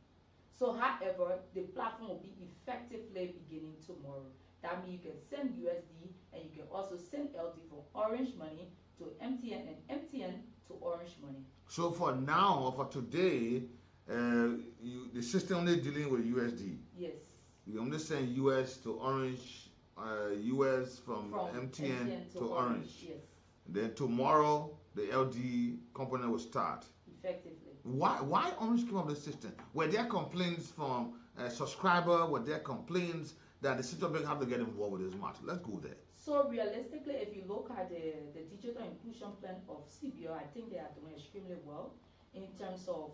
So however, the platform will be effectively beginning tomorrow. That means you can send USD and you can also send LD from Orange Money to MTN and MTN to Orange Money. So for now, or for today, the system only dealing with USD. Yes. You only send US to Orange, US from MTN to Orange. Yes. Then tomorrow, the LD component will start. Effectively. Why Orange came up with the system? Were there complaints from a subscriber? Were there complaints that the central bank have to get involved with this matter? Let's go there. So realistically, if you look at the digital inclusion plan of CBO, I think they are doing extremely well in terms of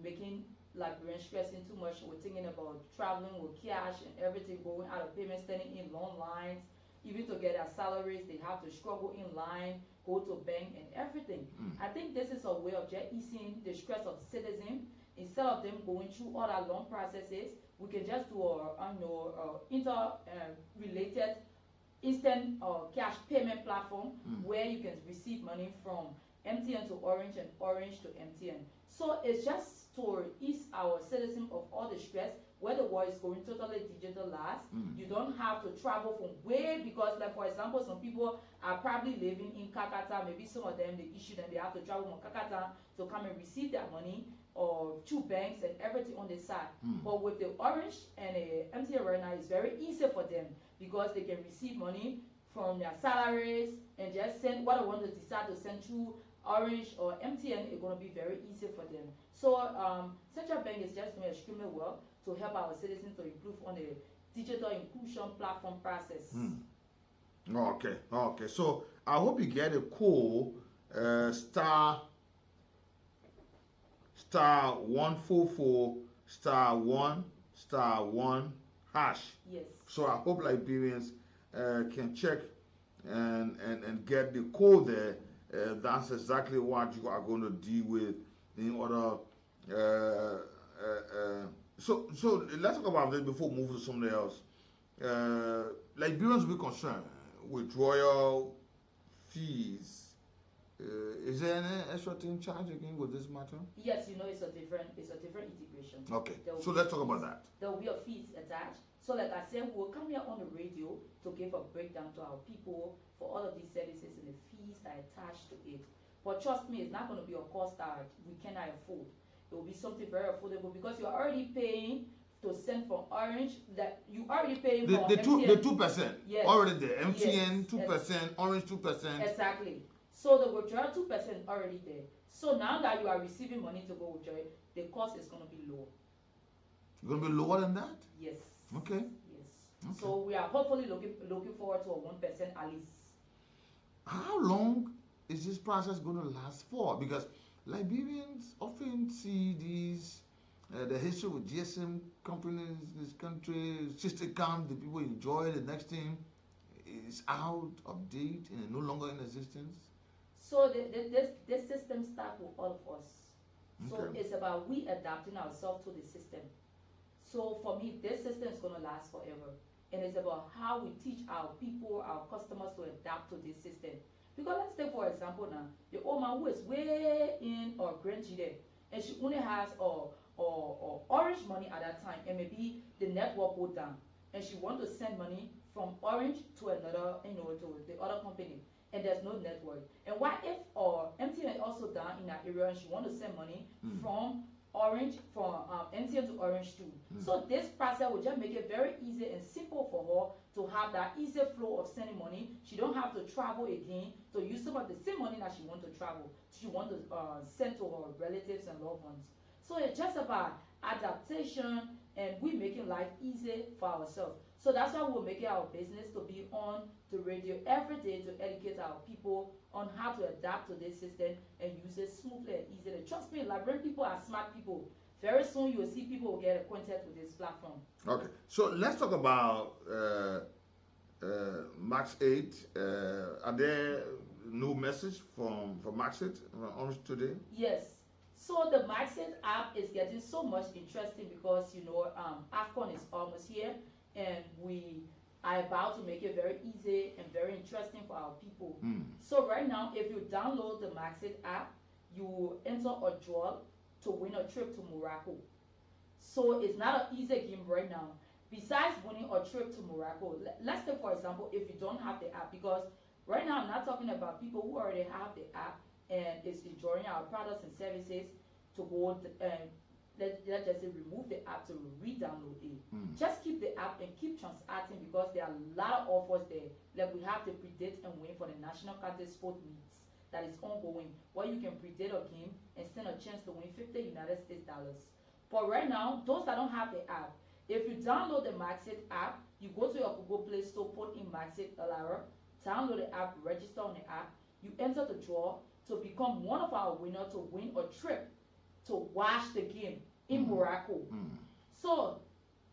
making Liberians stressing too much. We're thinking about traveling with cash and everything, going out of payment, standing in long lines. Even to get their salaries, they have to struggle in line, go to bank and everything. I think this is a way of just easing the stress of citizens. Instead of them going through all that long processes, we can just do a interrelated instant cash payment platform where you can receive money from MTN to Orange and Orange to MTN. So it's just to ease our citizens of all the stress where the world is going totally digitalized. You don't have to travel from way, because like for example, some people are probably living in Kakata, maybe some of them they issue them, they have to travel from Kakata to come and receive their money, or two banks and everything on the side. But with the Orange and MTN right now, it's very easy for them because they can receive money from their salaries and just send what I want to decide to send through Orange or MTN. It's going to be very easy for them. So Central Bank is just doing extremely well to help our citizens to improve on the digital inclusion platform process. Okay. So I hope you get a call *144 *1 hash. Yes. So I hope Liberians can check and get the code there. That's exactly what you are going to deal with in order. So let's talk about this before moving to something else. Liberians will be concerned with royal fees. Is there any extra thing charged again with this matter? Yes, you know it's a different integration. Okay, so let's talk about that. There will be a fees attached. So like I said, we'll come here on the radio to give a breakdown to our people for all of these services and the fees that are attached to it. But trust me, it's not going to be a cost that we cannot afford. It will be something very affordable because you're already paying to send from Orange, that you already paying for the 2%. Yes. Already there. MTN Yes. 2%, Orange 2%. Exactly. So the withdrawal 2% already there. So now that you are receiving money to go withdraw it, the cost is going to be lower. It's going to be lower than that? Yes. Okay. Yes. Okay. So we are hopefully looking forward to a 1% at least. How long is this process going to last for? Because Liberians often see these, the history with GSM companies in this country, system comes, the people enjoy it, the next thing is out of date and no longer in existence. So this system starts with all of us. So Okay. it's about we adapting ourselves to the system. So for me, this system is going to last forever. And it's about how we teach our people, our customers to adapt to this system. Because let's take for example now, the old man who is way in or Grand G and she only has orange money at that time, and maybe the network go down, and she want to send money from Orange to another, to the other company, and there's no network. And what if MTN is also down in that area, and she want to send money from Orange, from MTN to Orange too. So this process will just make it very easy and simple for her to have that easy flow of sending money. She don't have to travel again to use some of the same money that she want to travel. She want to send to her relatives and loved ones. So it's just about adaptation, and we making life easy for ourselves. So that's why we're making our business to be on the radio every day to educate our people on how to adapt to this system and use it smoothly and easily. Trust me, Liberian people are smart people. Very soon you'll see people will get acquainted with this platform. Okay, so let's talk about Max 8. Are there new message from Max 8 on today? Yes. So the Maxit app is getting so much interesting because AFCON is almost here, and we are about to make it very easy and very interesting for our people. So right now, if you download the Maxit app, you enter a draw to win a trip to Morocco. So it's not an easy game right now. Besides winning a trip to Morocco, let's take for example, if you don't have the app, because right now I'm not talking about people who already have the app and is enjoying our products and services to go and let's just say remove the app to re-download it. Just keep the app and keep transacting, because there are a lot of offers there. Like we have the predict and win for the National County Sport Meets that is ongoing, where you can predict a game and stand a chance to win $50 United States dollars. But right now, those that don't have the app, if you download the Maxit app, you go to your Google Play Store, put in Maxit LR, download the app, register on the app, you enter the draw to become one of our winners to win a trip to watch the game in Morocco. So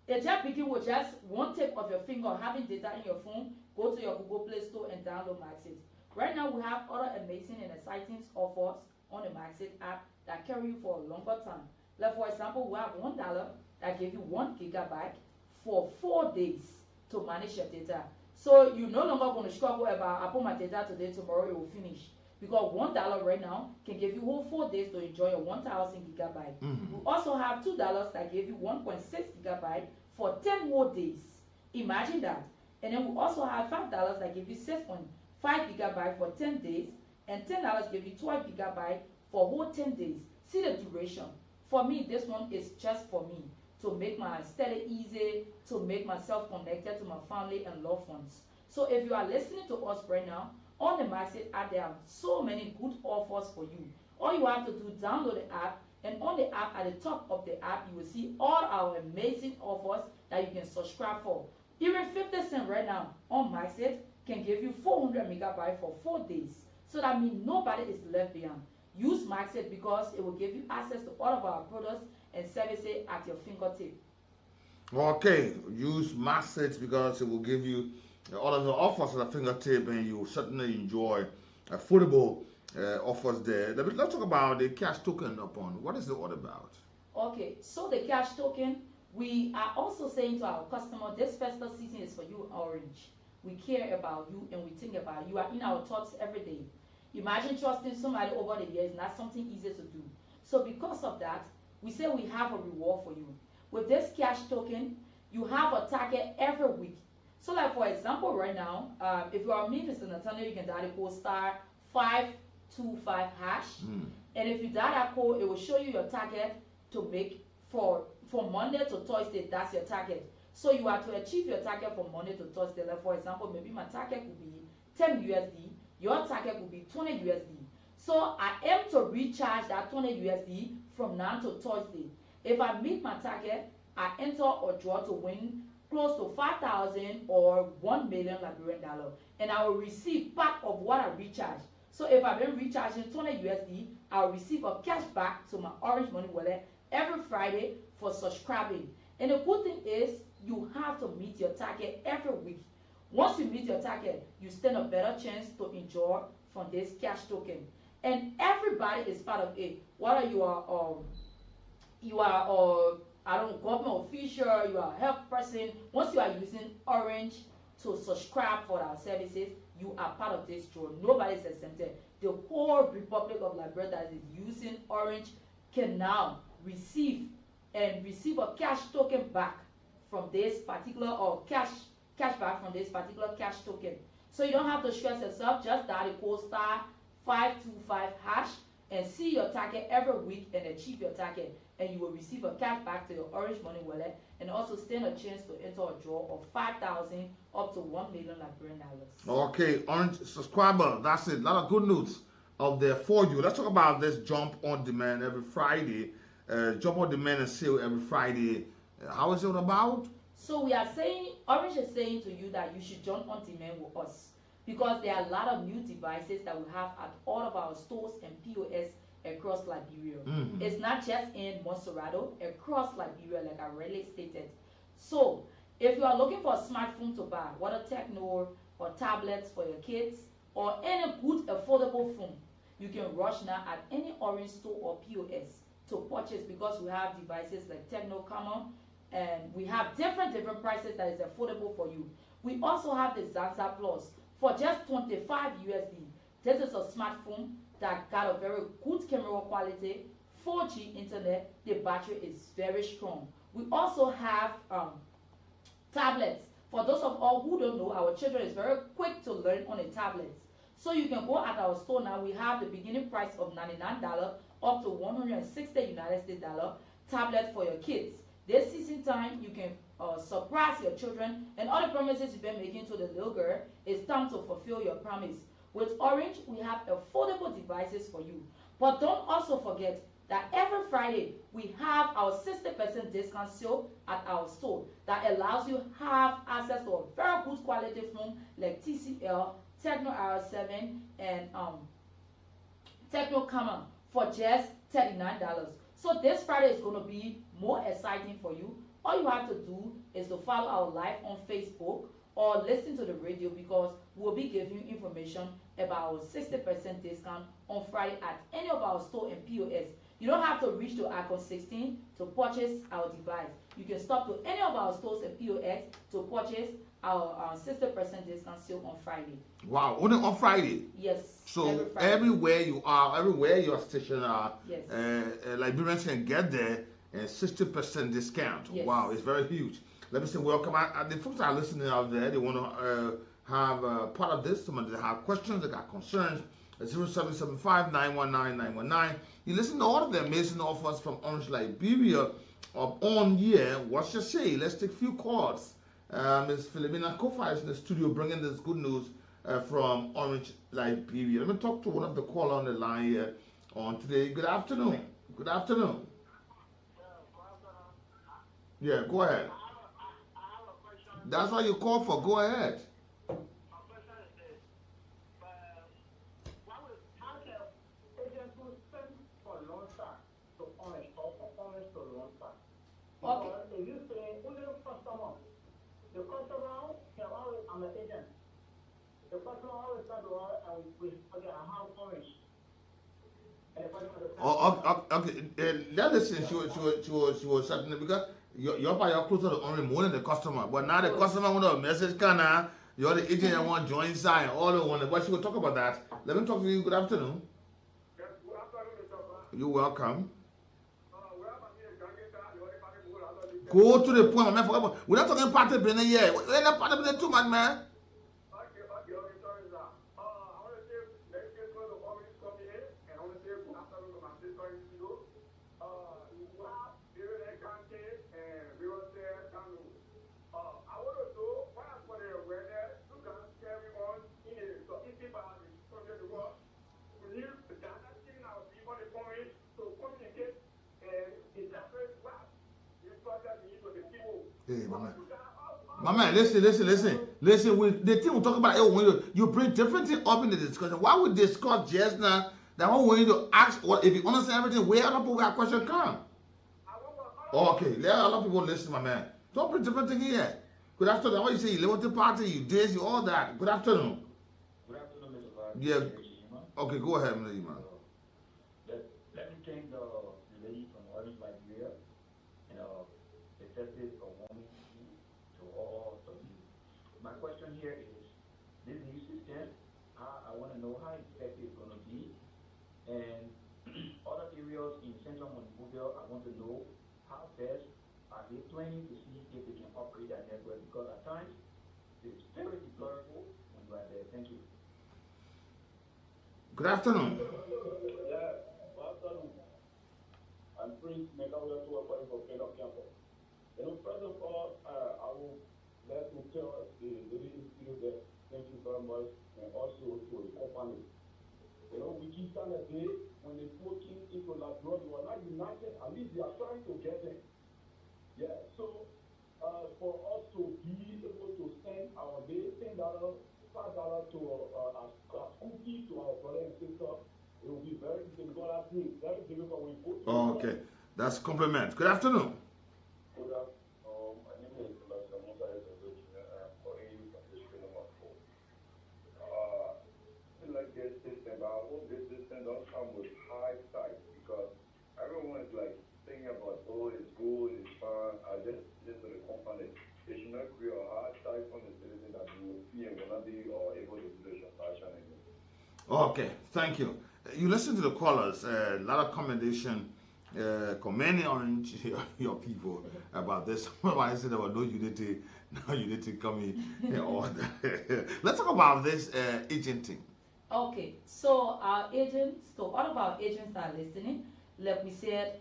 it just begins with just one tip of your finger, having data in your phone. Go to your Google Play Store and download Maxit. Right now we have other amazing and exciting offers on the Maxit app that carry you for a longer time. Like for example, we have $1 that give you 1 gigabyte for 4 days to manage your data. So you're no longer going to struggle about, I put my data today, tomorrow it will finish. Because $1 right now can give you whole 4 days to enjoy your 1,000 gigabyte. We also have $2 that give you 1.6 gigabyte for 10 more days. Imagine that. And then we also have $5 that give you 6.5 gigabyte for 10 days, and $10 give you 12 gigabyte for whole 10 days. See the duration. For me, this one is just for me, to make my study easy, to make myself connected to my family and loved ones. So if you are listening to us right now, on the Maxit app, there are so many good offers for you. All you have to do, download the app, and on the app, at the top of the app, you will see all our amazing offers that you can subscribe for. Even 50 cents right now on Maxit can give you 400 megabytes for 4 days. So that means nobody is left behind. Use Maxit because it will give you access to all of our products and services at your fingertip. Okay, use Maxit because it will give you all of the offers at the fingertip, and you will certainly enjoy affordable offers there. Let's talk about the cash token upon. What is it all about? Okay, so the cash token, we are also saying to our customer, this festive season is for you, Orange. We care about you and we think about you. You are in our thoughts every day. Imagine trusting somebody over the years, not something easy to do. So because of that, we say we have a reward for you. With this cash token, you have a target every week. So like for example, right now, if you are me, Mr. Nathaniel, you can dial the code *525# and if you dial that code, it will show you your target to make for Monday to Thursday. That's your target. So you are to achieve your target from Monday to Thursday. Like for example, maybe my target would be 10 USD. Your target would be 20 USD. So I aim to recharge that 20 USD from now to Thursday. If I meet my target, I enter or draw to win close to 5,000 or 1 million Liberian dollar, and I will receive part of what I recharge. So if I've been recharging 20 USD, I'll receive a cash back to my Orange Money wallet every Friday for subscribing. And the good thing is, you have to meet your target every week. Once you meet your target, you stand a better chance to enjoy from this cash token. and everybody is part of it. Whether you are I don't know, government official, you are a health person. Once you are using Orange to subscribe for our services, you are part of this draw. Nobody is exempted. The whole Republic of Liberia that is using Orange can now receive a cash token back from this particular, or cash back from this particular cash token. So you don't have to stress yourself. Just dial the code *525# and see your target every week and achieve your target, and you will receive a cash back to your Orange Money wallet, and also stand a chance to enter a draw of 5,000 up to 1 million Liberian dollars. Okay, Orange subscriber, that's it. A lot of good news out there for you. Let's talk about this jump on demand every Friday. Jump on demand and sale every Friday. How is it about? So we are saying, Orange is saying to you that you should jump on demand with us, because there are a lot of new devices that we have at all of our stores and POS across Liberia. It's not just in Monserrato, across Liberia, like I already stated. So if you are looking for a smartphone to buy, whether techno or tablets for your kids, or any good affordable phone, you can rush now at any Orange store or POS to purchase, because we have devices like Techno Common, and we have different prices that is affordable for you. We also have the Zanza Plus for just 25 USD. This is a smartphone that got a very good camera quality, 4G internet. The battery is very strong. We also have tablets. For those of all who don't know, our children is very quick to learn on a tablet. So you can go at our store now. We have the beginning price of $99 up to $160 United States tablet for your kids. This season time, you can surprise your children, and all the promises you've been making to the little girl, it's time to fulfill your promise. With Orange, we have affordable devices for you. But don't also forget that every Friday, we have our 60% discount sale at our store that allows you to have access to a very good quality phone like TCL, Techno R7, and Techno Common for just $39. So this Friday is going to be more exciting for you. All you have to do is to follow our live on Facebook or listen to the radio, because we'll be giving you information about our 60% discount on Friday at any of our store and POS. You don't have to reach to Icon 16 to purchase our device. You can stop to any of our stores and POS to purchase our 60% discount sale on Friday. Wow, only on Friday? Yes. So everywhere you are, everywhere your station are, yes. Liberians can get there and 60% discount. Yes. Wow, it's very huge. Let me say welcome. The folks that are listening out there, they want to have part of this. Some of them have questions, they got concerns. 0775-919-919. You listen to all of the amazing offers from Orange Liberia on here. What you say? Let's take a few calls. Ms. Philomena Kofa is in the studio bringing this good news from Orange Liberia. Let me talk to one of the callers on the line here on today. Good afternoon. Good afternoon. Yeah, go ahead. That's what you call for. Go ahead. Okay. If you say only customer, the customer can always, I'm an agent. The customer always said, well, okay, I have Orange. Okay. Now listen, she was something because you're closer to Orange more than the customer. But now the customer want a message, kinda. You're the agent that want to join side, all the one. But she will talk about that. Let me talk to you. Good afternoon. Yes, good afternoon, Mr. You're welcome. Well, Go to the point, man. We're not talking party business yet. We're not party business too much, man. Okay, sorry, sir. I want to say, let's get to the Orange coming in, and I want to say good afternoon to my sister in studio. You have David Kante and we will say, I want to know, why for the weather, you can carry on in it. So if people have the project to work, we need to gather in our people, the Orange, to communicate and interpret what this project means to the people. Hey, my man, listen. The thing we talk about it when you bring different things up in the discussion. Why we discuss just now that one we need to ask, what if you understand everything, where other people got question come? Okay, let other people listen, my man. Don't bring different thing here. Good afternoon. What you say? You live with the party, you this, you all that. Good afternoon. Good afternoon, Mr. Vargas. Yeah. Okay, go ahead, Mr. Iman. thank the lady from Orange Liberia and accepted a warming to all of you. My question here is, this new system, I want to know how effective it's going to be, and other areas in Central Monrovia, I want to know how best are they planning to see if they can upgrade their network, because at times it's very deplorable when you are there. Thank you. Good afternoon. Yeah, good afternoon. I'm Prince Mekawela to apply for Pen of Campus. First of all, I would like to tell the lady institute that thank you very much, and also to the company. We keep time a day when they put into Labrador, they were not united, at least they are trying to get them. Yeah, so for us to be able to send our day $10, $5 to a school fee to our brother and sister, it will be very difficult. I think very difficult when we go to Okay, that's compliment. Good afternoon. Good afternoon. My name is Dr. Musa Ezebeki. I'm calling you from district number 4. Like this system, but I hope this system don't come with high sites, because everyone is like thinking about, oh, it's good, it's fun. I just listen to the company. They should not create a hard site on the citizen that you will feel will not be able to do the transaction again. Okay, thank you. You listen to the callers, a lot of commendation, commending Orange, your people about this. I said there was no unity, now unity coming. Let's talk about this agenting. Okay, so our agents, so all of our agents are listening. Like we said,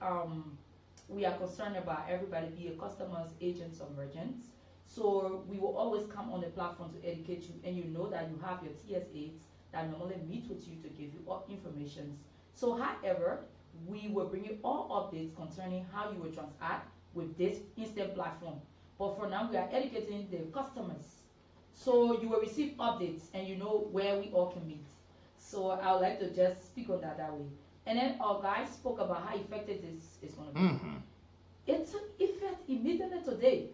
we are concerned about everybody, be it customers, agents, or merchants. So we will always come on the platform to educate you, and you know that you have your TSAs that normally meet with you to give you all information. So however, we will bring you all updates concerning how you will transact with this instant platform. But for now, we are educating the customers. So you will receive updates, and you know where we all can meet. So I would like to just speak on that way. And then our guys spoke about how effective this is going to be. It took effect immediately today.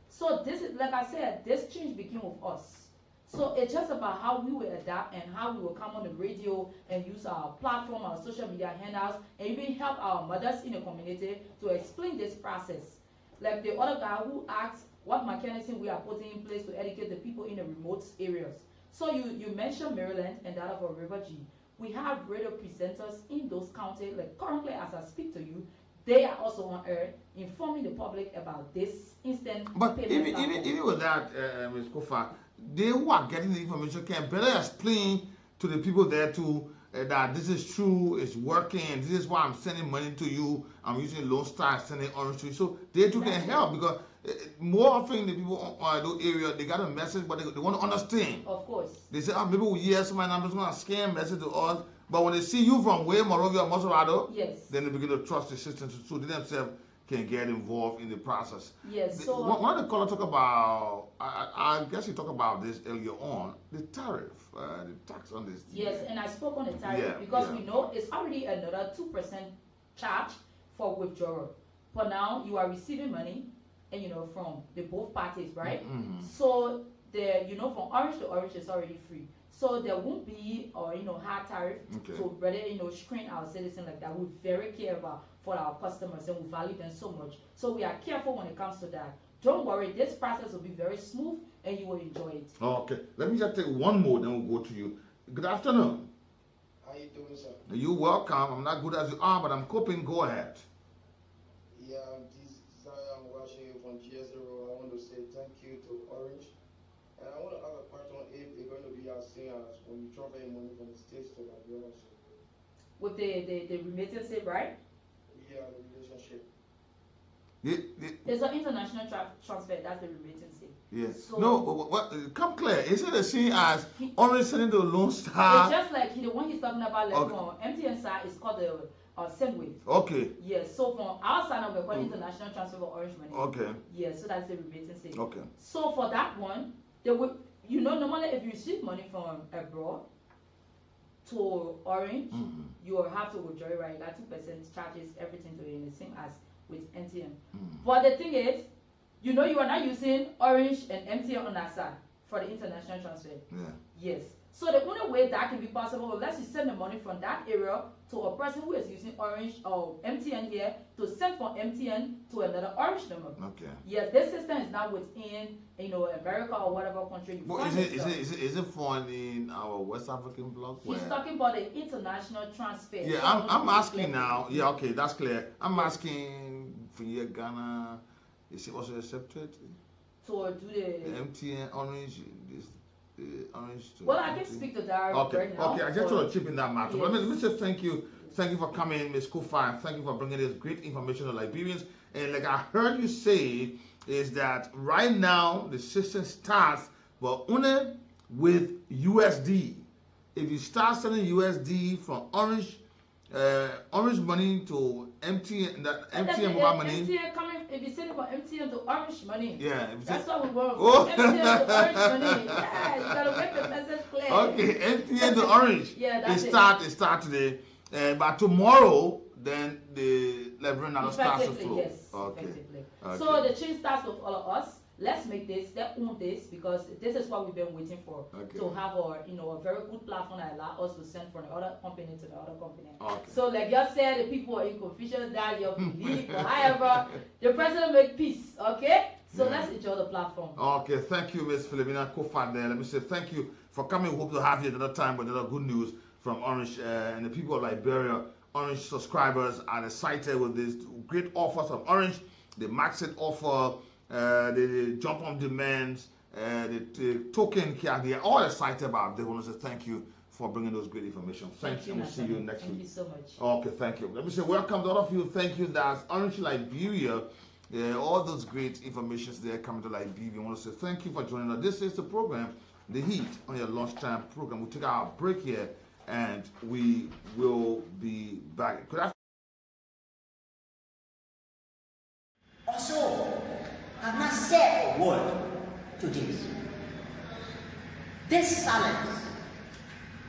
So this is, like I said, this change began with us. So it's just about how we will adapt and how we will come on the radio and use our platform, our social media handouts, and even help our mothers in the community to explain this process. Like the other guy who asked what mechanism we are putting in place to educate the people in the remote areas. So you mentioned Maryland and that of our River G. We have radio presenters in those counties, like currently as I speak to you, they are also on air informing the public about this instant But payment even with that, Ms. Kofa, they who are getting the information can better explain to the people there too that this is true, it's working, this is why I'm sending money to you, I'm using Lone Star, sending Orange to you. So they too can help, because more often the people on those areas, they got a message, but they want to understand. Of course. They say, oh, maybe we hear somebody, I'm just going to scan message to us. But when they see you from way Monrovia or Monserrado, yes, then they begin to trust the system, so they themselves can get involved in the process. Yes. So one of the callers talk about, I guess you talked about this earlier on, the tariff, the tax on this. Yes, and I spoke on the tariff because we know it's already another 2% charge for withdrawal. For now, you are receiving money, and from the both parties, right? So from orange to orange is already free. So there won't be high tariff to rather screen our citizens like that. We're very care about for our customers, and we value them so much. So we are careful when it comes to that. Don't worry, this process will be very smooth and you will enjoy it. Okay, let me just take one more, then we'll go to you. Good afternoon. How you doing, sir? You're welcome. I'm not good as you are, but I'm coping. Go ahead. Yeah, I'm watching you from GS0. I want to say thank you to Orange. And I want to ask a question if they're going to be as same as when you transfer your money from the States to Liberia also. With the remittance, right? Yeah, the relationship. It's an international transfer, that's the remittance. Yes. So, no, what, come clear. Is it the same as Orange sending the Lone Star? It's just like the one he's talking about, like from MTN side, is called the Sendwave. Okay. Yes, so from our side, we're calling international transfer for Orange money. Okay. Yes, so that's the remittance. Okay. So for that one, they would, normally if you receive money from abroad to Orange, you will have to withdraw it, right? You got 2% charges, everything to you, the same as with MTN. But the thing is, you are not using Orange and MTN on that side. for the international transfer. Yeah. Yes. So the only way that can be possible, unless you send the money from that area to a person who is using Orange or MTN here to send from MTN to another Orange number. Okay. Yes, this system is not within America or whatever country you But find is it found in our West African bloc? He's talking about the international transfer. Yeah, I'm asking now. Yeah, okay, that's clear. I'm asking for your Ghana. Is it also accepted? To do the MTN Orange, Orange. Well, I can speak to Darren right now. Okay, I just want to chip in that matter. Yes. Let me say thank you. Thank you for coming, Ms. Kofa. Thank you for bringing this great information to Liberians. And like I heard you say, is that right now the system starts, but only with USD. If you start sending USD from Orange money to MTN, that MTN mobile money. MTN coming, if you send it from MTN to Orange money. Yeah. That's what we want. Oh. MTN to Orange money. Yeah, you gotta make the message clear. Okay, MTN to Orange. Yeah, that's it. It start today. But tomorrow, then the Liberian dollar starts to flow. Yes, okay. Okay. So the change starts with all of us. Let's make this, let's own this, because this is what we've been waiting for. Okay. To have a very good platform that allow us to send from the other company to the other company. Okay. So like you said, the people are in confusion that you believe, but however, the president make peace, okay? So let's enjoy the platform. Okay, thank you, Ms. Philomena Kofa there. Let me say thank you for coming. We hope to have you another time with another good news from Orange and the people of Liberia. Orange subscribers are excited with this great offers from Orange. The max it offer, the jump on demands, the token here. They are all excited about it. They want to say thank you for bringing those great information. Thank you. We'll see you next week. Thank you so much. Okay, thank you. Let me say welcome to all of you. Thank you. That's Orange Liberia. All those great informations there coming to Liberia. I want to say thank you for joining us. This is the program, The Heat, on your lunchtime program. We'll take our break here and we will be back. Also, I've not said a word to this. This silence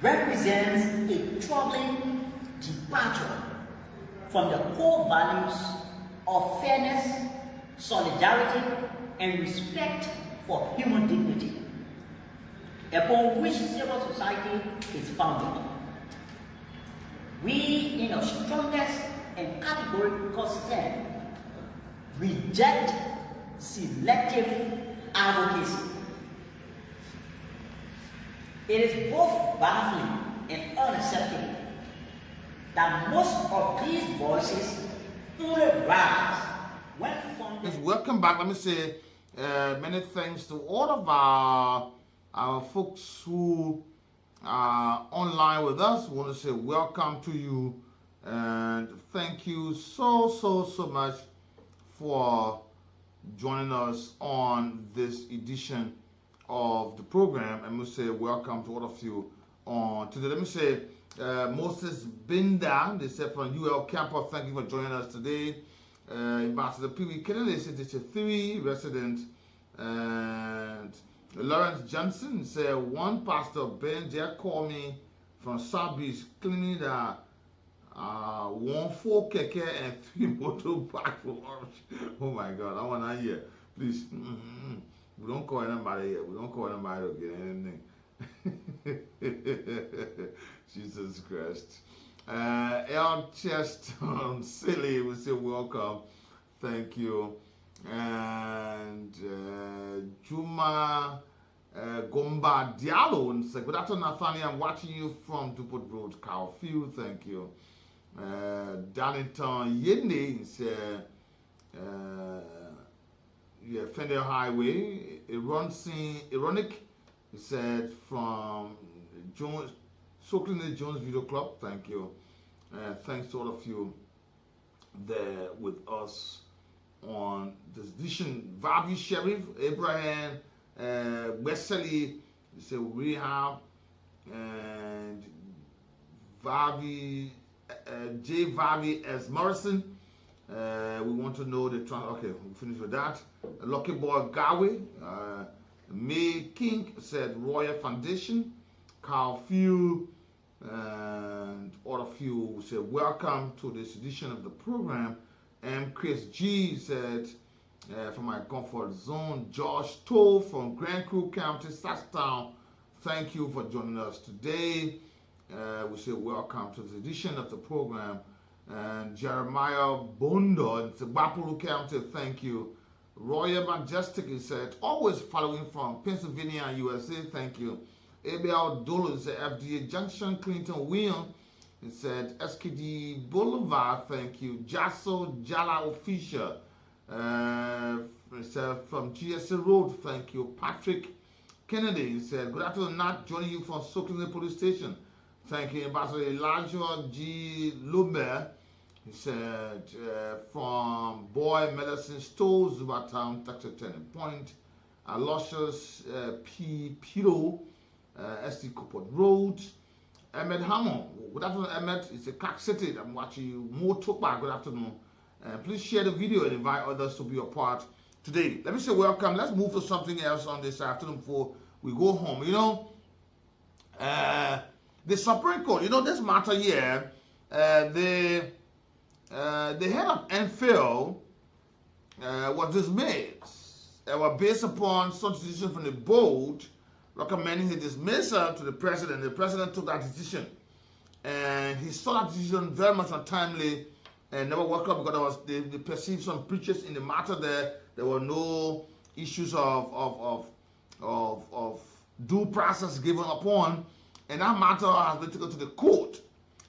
represents a troubling departure from the core values of fairness, solidarity, and respect for human dignity, upon which civil society is founded. We, in our strongest and categorical stand, reject selective advocacy. It is both baffling and unacceptable that most of these voices only rise when funded. Welcome back. Let me say many thanks to all of our folks who are online with us. We want to say welcome to you and thank you so much for joining us on this edition of the program. And we'll say welcome to all of you on today. Let me say Moses Binda, they said from UL campus, thank you for joining us today. Ambassador Pee Kennedy said it's a 3 resident, and Lawrence Johnson said one pastor Ben Jack called me from South Beach cleaning the 1 4 keke and 3 motorbike for Orange. Oh my God, I want to hear. Please, we don't call anybody here. We don't call anybody to get anything. Jesus Christ. El Cheston Silly, we say welcome. Thank you. And Juma Gomba Diallo and say, good afternoon, Nathaniel. I'm watching you from Dupont Road, Carfield. Thank you. Darlington Yende said, Fender Highway. Ironic, he said, from Jones. Soakland Jones Video Club, thank you. Thanks to all of you there with us on this edition. Vavi Sheriff, Abraham, Wesley, Rehab, and Vavi, J. Vavi S. Morrison. We want to know the okay, we'll finish with that. Lucky Boy Gawi, May King said Royal Foundation, Carl Few, and all of you say welcome to this edition of the program. And Chris G said from my comfort zone. Josh Toll from Grand Crew County, Saskatown. Thank you for joining us today. We say welcome to this edition of the program. And Jeremiah Bondo in Tabapuru County, thank you. Royal Majestic, he said, always following from Pennsylvania, USA, thank you. ABL Dolo, he said, FDA Junction, Clinton William, he said, SKD Boulevard, thank you. Jasso Jala Official, he said, from GSA Road, thank you. Patrick Kennedy, he said, good afternoon, Nat, joining you from Soaking Police Station. Thank you, Ambassador Elijah G. Luber. He said, from Boy Medicine Store, Zubatown, Texas Turning Point. Aloysius P. Piro, ST Coopert Road. Ahmed Hammond. Good afternoon, Ahmed. It's a Cack City. I'm watching you. More Tokba. Good afternoon. Please share the video and invite others to be a part today. Let me say welcome. Let's move to something else on this afternoon before we go home. You know, the Supreme Court, you know, this matter here, the head of NFIL was dismissed. It was based upon some decision from the board recommending his dismissal to the president. The president took that decision, and he saw that decision very much untimely and never worked out because they perceived some breaches in the matter there. There were no issues of due process given upon. And that matter has been taken to the court.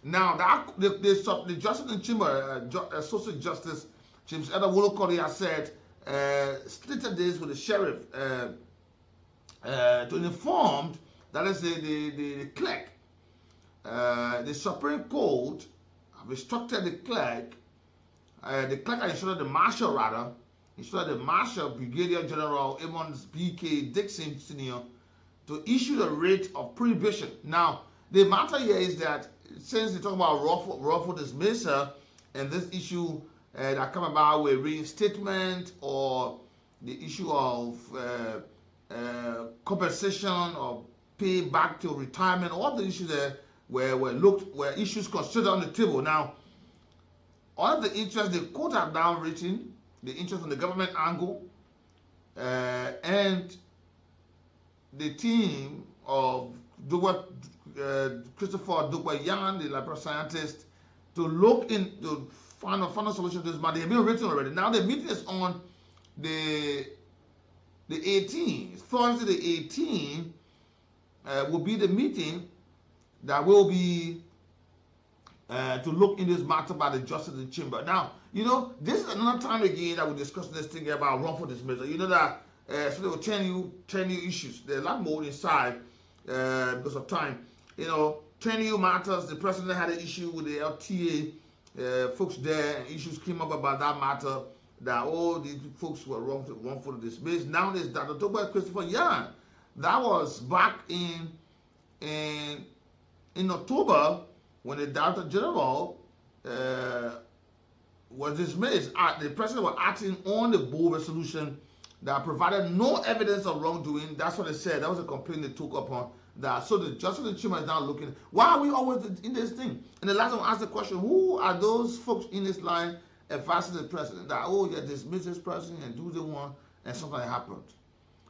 Now, the Justice in Chamber, Associate Justice James Edward Wolokori has said, stated this with the sheriff to inform, that is the clerk. The Supreme Court have instructed the clerk has instructed the marshal rather, instructed the marshal, Brigadier General Emmons B.K. Dixon Sr., to issue the writ of prohibition. Now, the matter here is that since they talk about wrongful dismissal and this issue that come about with reinstatement or the issue of compensation or pay back to retirement, all the issues there were issues considered on the table. Now, all of the interests the court have now written, the interest from the government angle, and the team of Christopher Dugwa-Yan, the library scientist, to look into find a solution to this matter. They've been written already. Now the meeting is on the 18th. Thursday the 18th will be the meeting that will be to look in this matter by the Justice in the Chamber. Now, you know, this is another time again that we're discussing this thing about wrongful dismissal. You know that so there were 10 new issues. There are a lot more inside because of time. You know, 10 new matters. The president had an issue with the LTA folks there, and issues came up about that matter, that all these folks were wrongful dismiss. Now there's Dr. Toba Christopher Yan. That was back in October when the Director General was dismissed. The president was acting on the board resolution that provided no evidence of wrongdoing. That's what they said. That was a complaint they took upon that. So the Justice in the Chamber is now looking. Why are we always in this thing? And the last one asked the question, who are those folks in this line advising the president that, oh, yeah, dismiss this person and do the one, and something happened.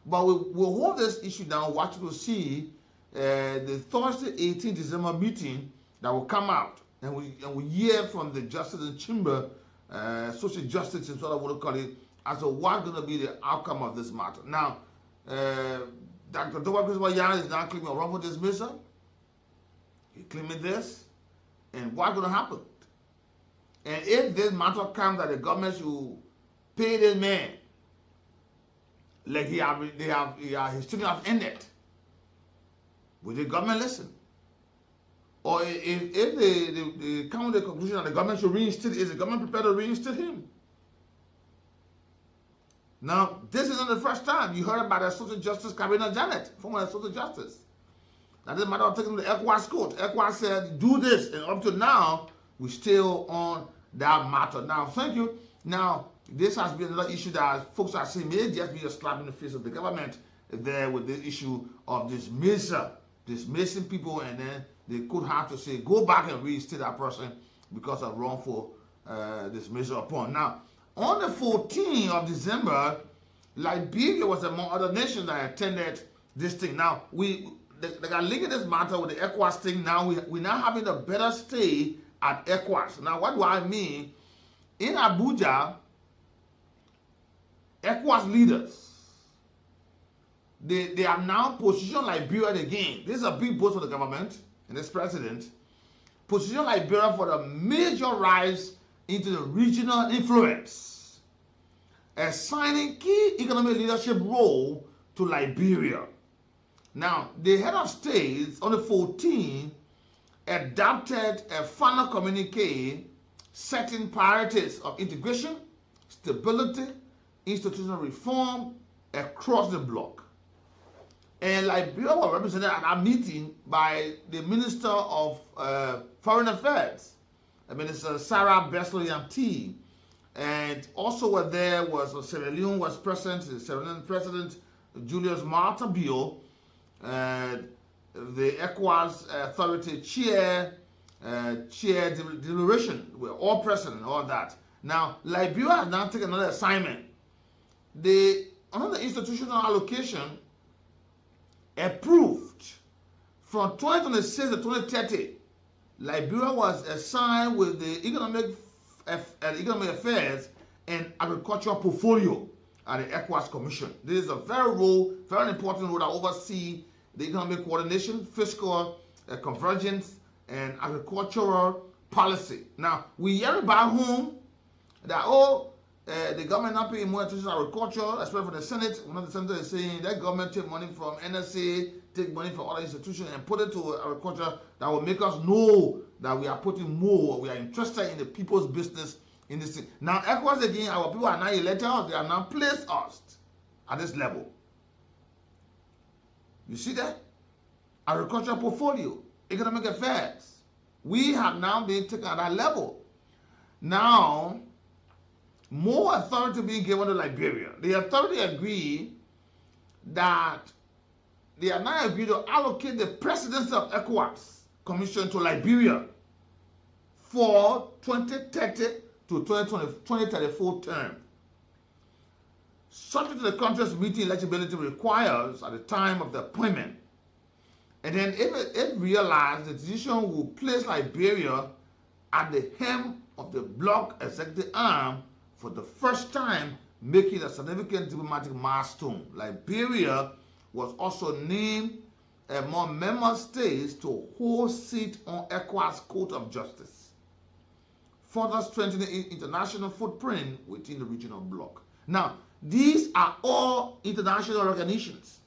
But we'll hold this issue down, watch to see the Thursday 18 December meeting that will come out. And we hear from the Justice in the Chamber, Social Justice is what I would call it, as to what's going to be the outcome of this matter. Now, Dr. Toba Christopher Yan is now claiming a wrongful dismissal. He claiming this. And what's going to happen? And if this matter comes that the government should pay this man, like his children have ended, will the government listen? Or if they come to the conclusion that the government should reinstate, is the government prepared to reinstate him? Now, this isn't the first time you heard about Associate Justice Karina Janet, former Associate Justice. Now, this matter of taking the ECOWAS court. ECOWAS said, do this, and up to now, we're still on that matter. Now, thank you. Now, this has been another issue that folks are saying may just be a slap in the face of the government there with the issue of dismissing people, and then they could have to say, go back and reinstate that person because of wrongful dismissal upon. Now, On the 14th of December, Liberia was among other nations that attended this thing. Now, they are linking this matter with the ECOWAS thing. Now, we're now having a better stay at ECOWAS. Now, what do I mean? In Abuja, ECOWAS leaders, they are now positioned Liberia again. This is a big boost for the government and this president. Position Liberia for a major rise into the regional influence, assigning key economic leadership role to Liberia. Now, the head of states on the 14th adopted a final communique setting priorities of integration, stability, institutional reform across the bloc. And Liberia was represented at our meeting by the Minister of Foreign Affairs, Minister Sarah Besloyanti, and also were there was Sierra Leone was present, the Sierra Leone President Julius Marta Bio, the ECOWAS Authority Chair Deliberation were all present and all that. Now, Liberia has now taken another assignment. Another institutional allocation approved from 2026 to 2030, Liberia was assigned with the economic affairs and agricultural portfolio at the ECOWAS Commission. This is a very important role that oversees the economic coordination, fiscal convergence, and agricultural policy. Now, we hear back home that, the government not paying more attention to agriculture, especially for the Senate. One of the senators is saying that government take money from NSA, take money from other institutions and put it to agriculture. That will make us know that we are putting more, we are interested in the people's business in this thing. Now, ECOWAS again, our people are now elected us, they are now placed us at this level. You see that? Agricultural portfolio, economic affairs. We have now been taken at that level. Now, more authority being given to Liberia. The authority agreed that they are now agreed to allocate the presidency of ECOWAS Commission to Liberia for 2030 to 2034 term. Subject to the country's meeting eligibility requires at the time of the appointment. And then if realized, the decision will place Liberia at the helm of the bloc executive arm for the first time, making a significant diplomatic milestone. Liberia was also named among member states to hold seat on ECOWAS Court of Justice, further strengthening international footprint within the regional bloc. Now, these are all international recognitions,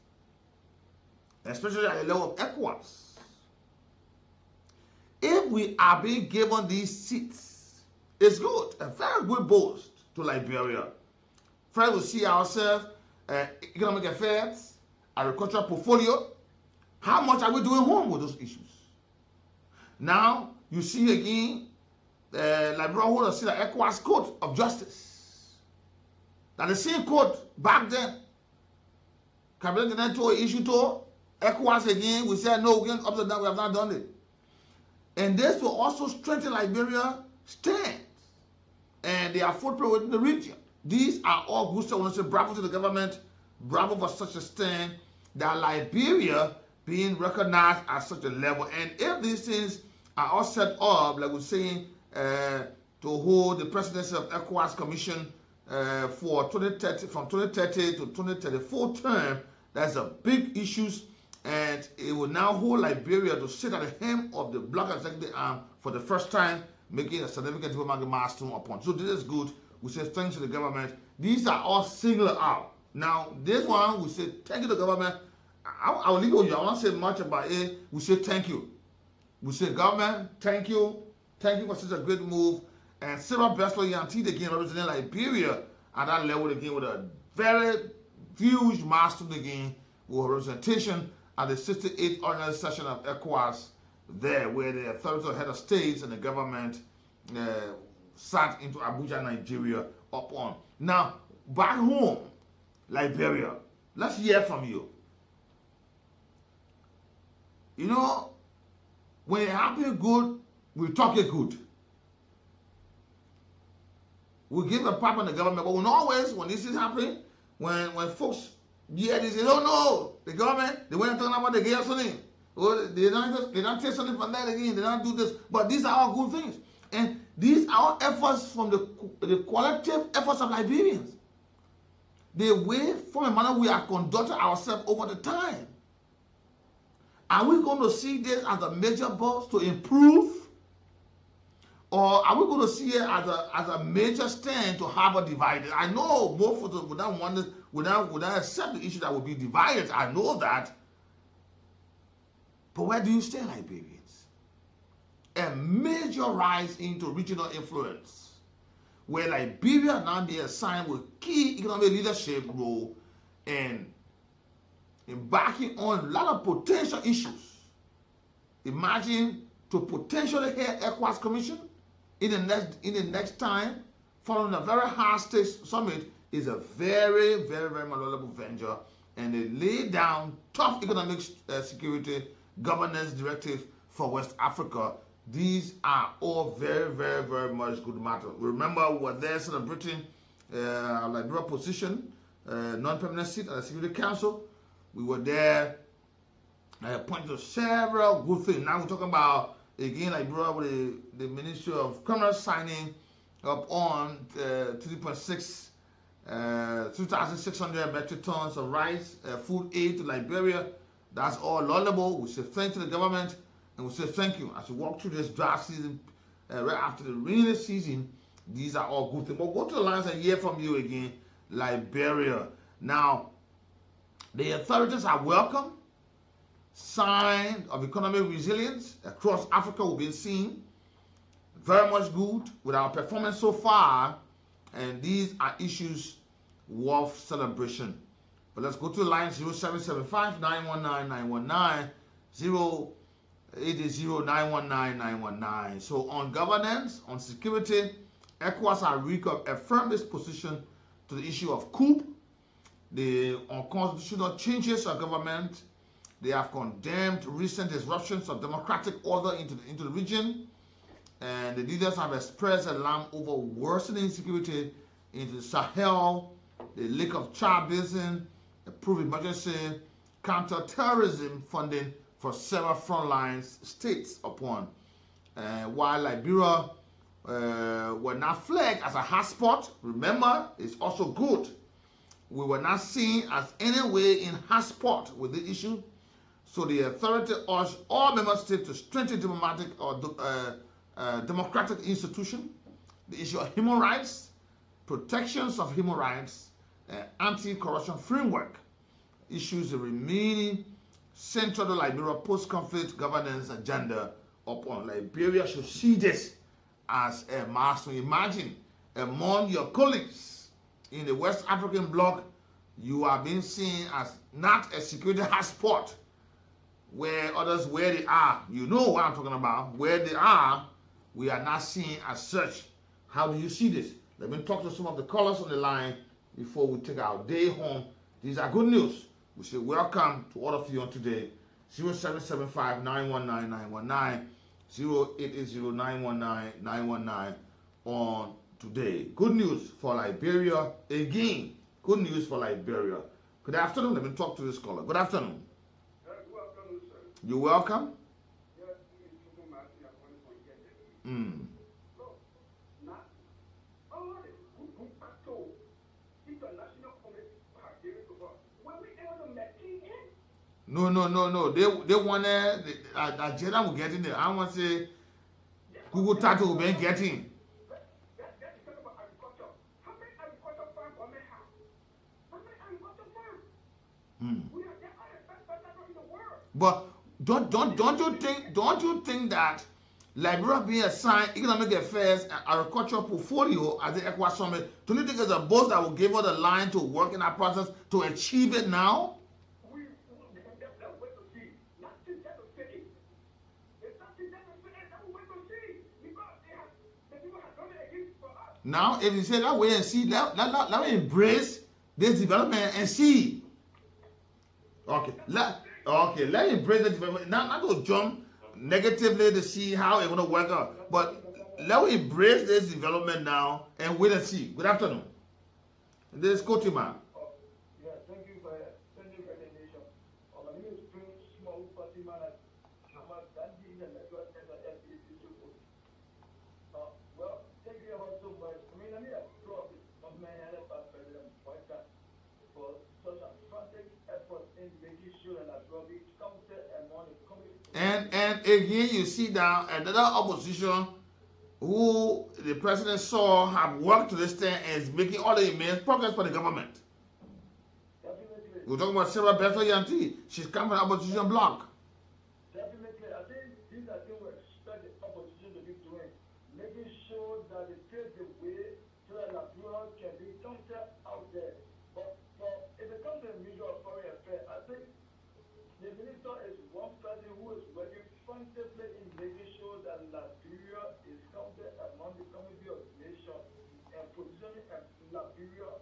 especially at the level of ECOWAS. If we are being given these seats, it's good, a very good boast to Liberia. First, we see ourselves economic affairs, agricultural portfolio. How much are we doing home with those issues? Now, you see again, Liberia hold a seat at ECOWAS Court of Justice. Now, the same court back then, Cabinet General issue to ECOWAS again, we said no, we're going up and down, we have not done it. And this will also strengthen Liberia's stand and their footprint within the region. These are all good stuff. I want to say bravo to the government, bravo for such a stand, that Liberia being recognized at such a level. And if these things are all set up, like we're saying, to hold the presidency of ECOWAS Commission for 2030, from 2030 to 2034 term, that's a big issue. And it will now hold Liberia to sit at the helm of the bloc executive arm for the first time, making a significant diplomatic milestone upon. So this is good. We say thanks to the government. These are all singled out. Now, this one, we say thank you to the government. I will leave it with you. I won't say much about it. We say thank you. We say government, thank you. Thank you for such a great move. And Sarah Besloyanti again representing Liberia at that level again with a very huge milestone again with representation at the 68th ordinary session of ECOWAS there, where the authorities of head of states and the government sat into Abuja, Nigeria upon. Now, back home, Liberia, let's hear from you. You know, when it happens good, we talk it good. We give a pap on the government, but we always, when this is happening, when folks hear this, they don't know the government, they weren't talking about the gay something. Or they don't take something from that again, they don't do this. But these are all good things. And these are all efforts from the collective efforts of Liberians. The way, from a manner we are conducting ourselves over the time. Are we going to see this as a major boost to improve? Or are we going to see it as a major stand to have a divided? I know most of us would not accept the issue that will be divided. I know that. But where do you stand, Liberians? A major rise into regional influence, where Liberia now be assigned with key economic leadership role and embarking on a lot of potential issues. Imagine to potentially head ECOWAS Commission in the next time, following a very high-stakes summit, is a very, very, very malleable venture, and they lay down tough economic security governance directives for West Africa. These are all very, very, very much good matters. Remember, we were there celebrating Liberia position, non-permanent seat at the Security Council. We were there pointing to several good things. Now we're talking about, again, Liberia with the Ministry of Commerce signing up on 2,600 metric tons of rice, food aid to Liberia. That's all laudable. We say thank you to the government, and we say thank you. As we walk through this dry season, right after the rainy season, these are all good things. But go to the lines and hear from you again, Liberia. Now, the authorities are welcome. Sign of economic resilience across Africa will be seen. Very much good with our performance so far, and these are issues worth celebration. But let's go to the line 0775-919-919, 080-919-919. So on governance, on security, ECOWAS have affirmed its position to the issue of coup, the unconstitutional changes of government. They have condemned recent disruptions of democratic order into the region, and the leaders have expressed alarm over worsening insecurity into the Sahel, the Lake of Chad Basin, approved emergency counter-terrorism funding for several frontline states upon. While Liberia were not flagged as a hotspot, remember, it's also good. We were not seen as any way in hotspot with the issue. So the authority urged all member states to strengthen democratic institutions, the issue of human rights, protections of human rights, anti-corruption framework, issues remaining central to Liberia post-conflict governance agenda upon. Liberia should see this as a milestone. Imagine among your colleagues in the West African bloc, you are being seen as not a security hotspot, where others, where they are, you know what I'm talking about, where they are, we are not seen as such. How do you see this? Let me talk to some of the callers on the line before we take our day home. These are good news. We say welcome to all of you on today. 0775-919-919, 080-919-919 on today. Good news for Liberia. Again, good news for Liberia. Good afternoon. Let me talk to this caller. Good afternoon. You're welcome. No. They want Nigeria will get in there. I want to say Google Tattoo will be getting. But don't you think that Liberia being assigned economic affairs and agricultural portfolio as the ECOWAS summit, don't you think there's a boss that will give her the line to work in that process to achieve it now? Now, if you say that way and see, let me embrace this development and see. Okay, let me embrace the development. Not to jump negatively to see how it's going to work out. But Let's embrace this development now and wait and see. Good afternoon. This is Kotiman. Yeah, thank you for your recognition. My name is Prince Small Kotiman. Well, thank you so much. I mean, let me applaud of my head by President Boyka for such a frantic effort in making sure that Robbie counted among the community. And again, you see that another opposition who the president saw have worked to this thing and is making all the immense progress for the government. Definitely. We're talking about Sarah Bethel Yanti. She's come from the opposition bloc. Definitely. I think these are things we expect the opposition to be doing. Making sure that they take the way so that Liberia can be counted out there. But if it comes to the Ministry of Foreign Affairs, I think the minister is one person who is working frantically in making sure that Liberia is counted among the community of nations and positioning Liberia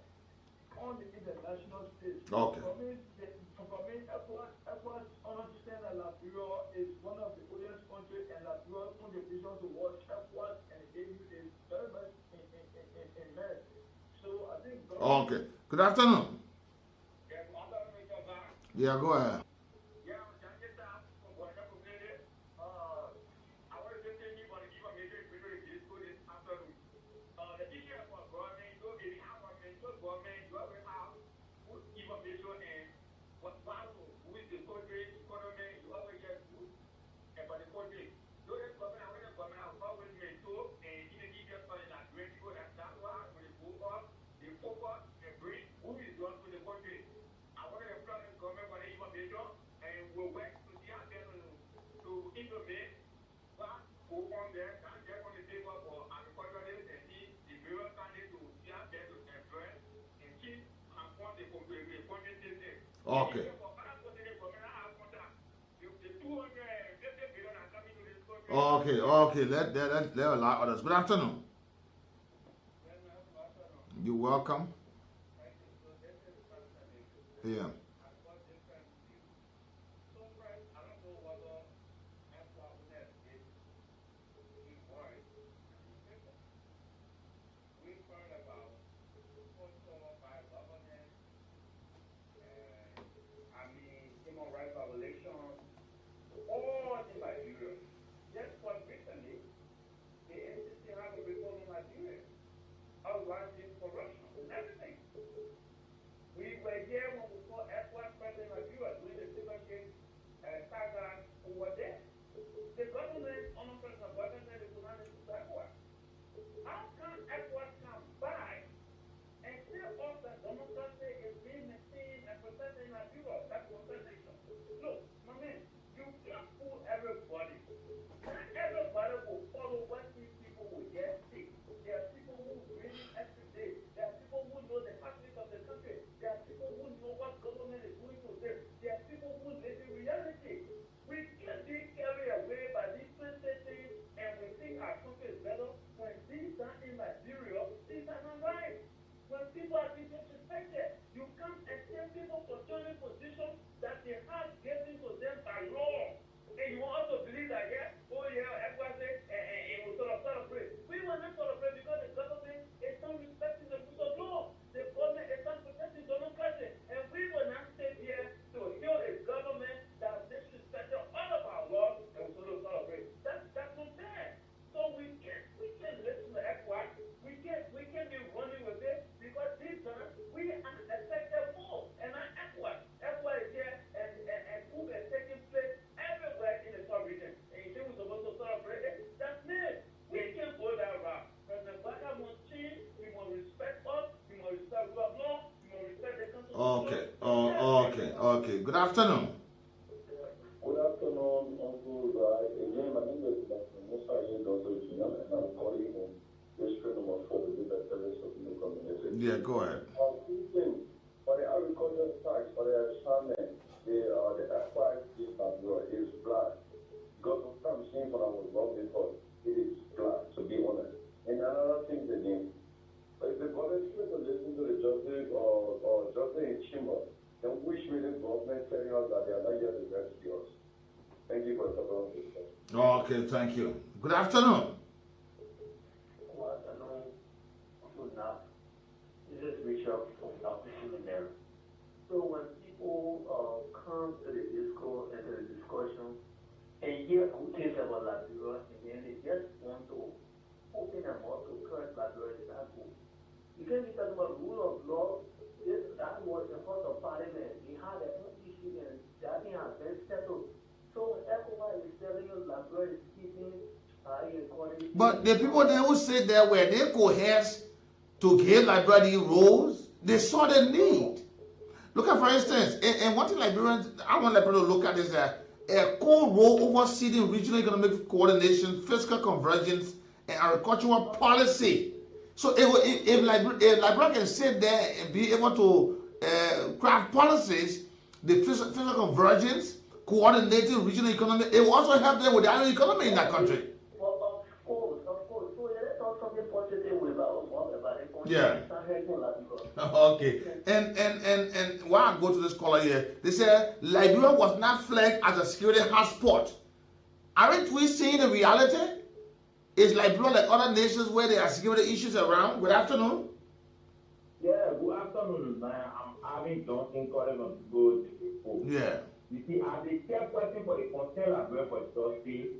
on the international stage. Okay. For me, ECOWAS understand that Liberia is one of the oldest countries, and Liberia's contribution towards ECOWAS and the AU is very much immense. So I think. Okay. Good afternoon. Yeah, go ahead. Okay. Okay. Let allow others. Good afternoon. You're welcome. Yeah. Human rights violations, all in Liberia. Just quite recently, the NCC had a report on Liberia outlining corruption and everything. We were here when we saw ECOWAS president in Liberia doing the papercake saga over there. The government, under President Boyka, said they could not listen to ECOWAS. How can ECOWAS come by and tell us that democracy is being maintained and protected in Liberia? That's one nation. Look, my man, you can't fool everybody. Not everybody will follow what these people will just say. There are people who read it every day. There are people who know the heartbeat of the country. There are people who know what government is doing to them. There are people who live in reality. We can't be carried away by these twisted things and we think our country is better when these are in Liberia, these are not right. When people are being disrespected, you come and tell people for joining positions that they have given to them by law. And you want us to believe that, yeah, oh yeah, everyone say, and we sort of celebrate. We will not celebrate because the government is not respecting the rule of law. The government is not protecting democracy. And we will not sit here to hear a government that disrespects all of our laws and we sort of celebrate. That's not fair. So we can't listen to ECOWAS. We can't be running with it because these times we are affected more and not ECOWAS. ECOWAS is here and coup is taking place everywhere in the South region. And you think we're supposed to celebrate it? That's it. We can't go that route. President Boyka must change. He must respect us. He must respect rule of law. He must respect the Constitution. Okay. Good afternoon. Good afternoon, Uncle Rai. Again, my name is Dr. Musa Dr. Jr., and I'm calling on district number 4 to the service of the community. Yeah, go ahead. Two things. For the agricultural tax, for the salmon, the acquired is black. Because what I'm seeing when I was born before, it is black, to be honest. And another thing again, if the government is to listen to the justice or justice in chamber, then which way the government telling us that they are not here to rescue us? Thank you for the support. Okay, thank you. Good afternoon. hear who cares about Liberia, and then they just want to open them up to current Liberia. That's cool. You can't be talking about rule of law. That was the House of Parliament. They had their own issue, and that thing has been settled. So ECOWAS is telling you Liberia is keeping inequality. But the people there who said there were they coerced to give Liberia roles, they saw the need. Look at, for instance, and one thing Liberians, I want Liberia to look at is a core role overseeing regional economic coordination, fiscal convergence, and agricultural policy. So if Liberia can sit there and be able to craft policies, the fiscal convergence, coordinating regional economy, it will also help them with the other economy in that country. Well, of course. So let's talk something positive about it. Yeah. Okay. And while I go to this caller here, they say Liberia was not flagged as a security hotspot. Aren't we seeing the reality? Is Liberia like other nations where there are security issues around? Good afternoon. Yeah, good afternoon. I'm having Johnson calling on good. Yeah. You see, as a chairperson for the Council of for Justice,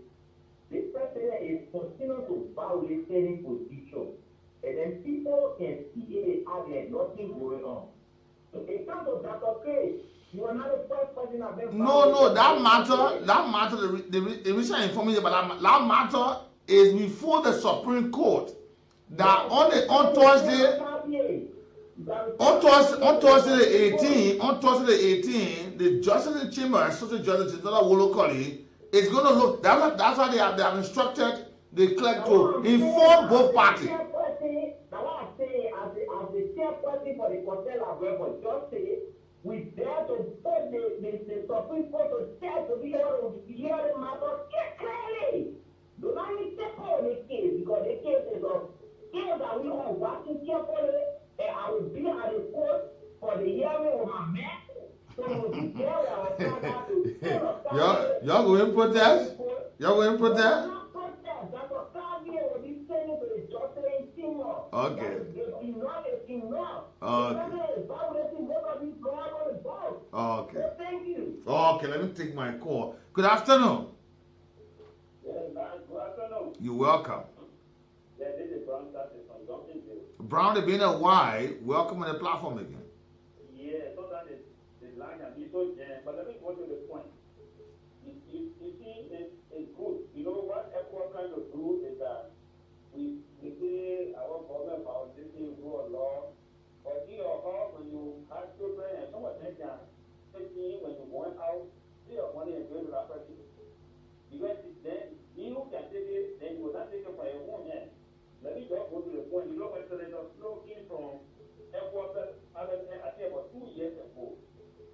the president is continuing to violate any position. And then people can see it as there's nothing going on. So in terms of that, okay, you are not the first person I've been No, that matter, the reason I inform you about that matter is before the Supreme Court. That on Thursday the 18th, the Justice in Chamber, Associate Justice locally, is going to look. That's why they have instructed the clerk to inform both parties. Now what I'm saying, as the chairperson for the Council of for Justice, we dare to put the Supreme Court to test to be able to hear the matter clearly. Do not even step on the case because the case is of case that we are watching carefully, and I will be at the court for the hearing of my man. So we'll be there our father Y'all going to protest? Y'all going to protest? That's what God will be sending to the justice in Timor. Okay. Enough is enough. Okay. So thank you. Okay, let me take my call. Good afternoon. Yes, good afternoon. You're welcome. Yeah, this is Brown Justice from Johnsonville. Brown, it's been a while. Welcome on the platform again. Yeah, sometimes the line can be so jammed, but let me go to the point. You see, it's good. You know what ECOWAS trying to do is that we say our government foundation rule of law, but you know, when you have children and some of them can take in when you're going out, see your money and go to that person. Because then you can take it, then you will not take it for your own hand. Let me just go to the point. You know, when Senator Snow came from ECOWAS, I think about 2 years ago,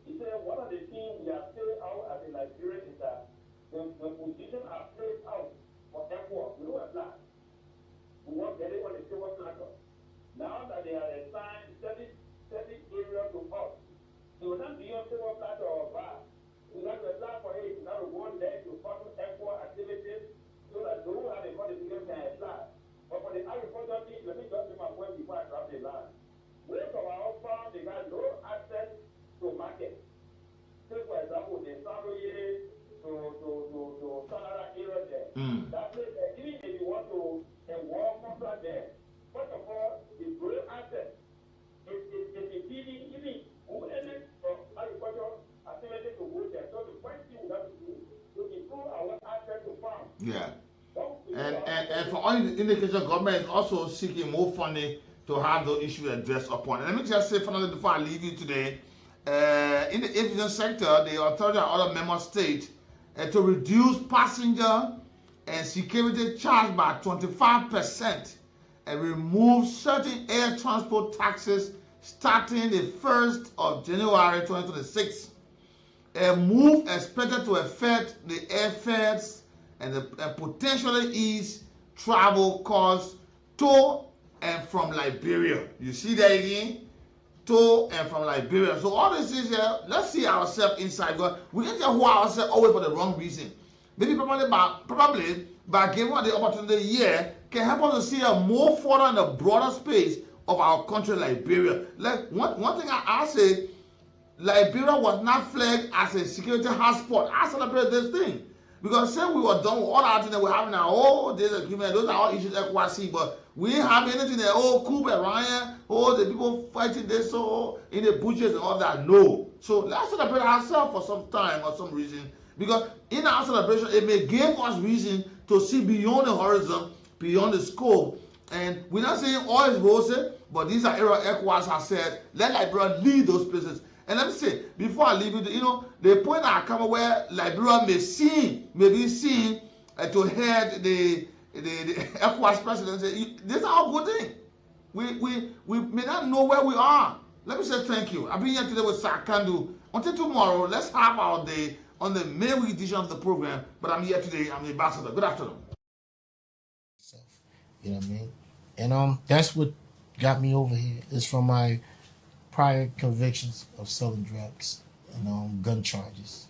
he said one of the things we are playing out as a Nigerian is that the position are played out for ECOWAS. We don't apply. We want to get it on the silver platter. Now that they are assigned certain areas to us, they will not be on silver platter or bar. We got to apply for it. We got to go there to fund ECOWAS activities so that those who have a qualification can apply. But for the agriculture team, let me just make my point before I drop the line. Most of our farms, they got no access to market. Take for example, the Saroye to Sanara area there. That place, even if you want to war contract there, first of all, the growing asset is impeding even who elements of agriculture activity to go there. So the first thing we have to do to improve our access to farm. Yeah. And for all indication, government is also seeking more funding to have those issues addressed upon. And let me just say finally before I leave you today, in the aviation sector, the authority and other member states to reduce passenger and security charge by 25% and remove certain air transport taxes starting the 1st of January 2026. A move expected to affect the airfares and potentially ease travel costs to and from Liberia. You see that again? To and from Liberia. So all this is here, let's see ourselves inside God. We can't just hold ourselves away for the wrong reason. Maybe probably by giving us the opportunity here can help us to see a more further in the broader space of our country, Liberia. Like one thing I say, Liberia was not flagged as a security hotspot. I celebrate this thing. Because since we were done with all our things that we're having now, all this agreement, those are all issues ECOWAS see, but we ain't have anything that, Cuba and Ryan, the people fighting this, so in the bushes and all that. No. So let's celebrate ourselves for some time or some reason. Because in our celebration, it may give us reason to see beyond the horizon, beyond the scope. And we're not saying all is rosy, but these are areas ECOWAS has said, let Liberia lead those places. And let me say, before I leave you, the point I come where Liberia may be seen to head the ECOWAS presidency. This is our good thing. We may not know where we are. Let me say thank you. I've been here today with Sakandu. Until tomorrow, let's have our day on the May week edition of the program. But I'm here today. I'm the ambassador. Good afternoon. You know what I mean? And that's what got me over here. It's from my prior convictions of selling drugs and gun charges.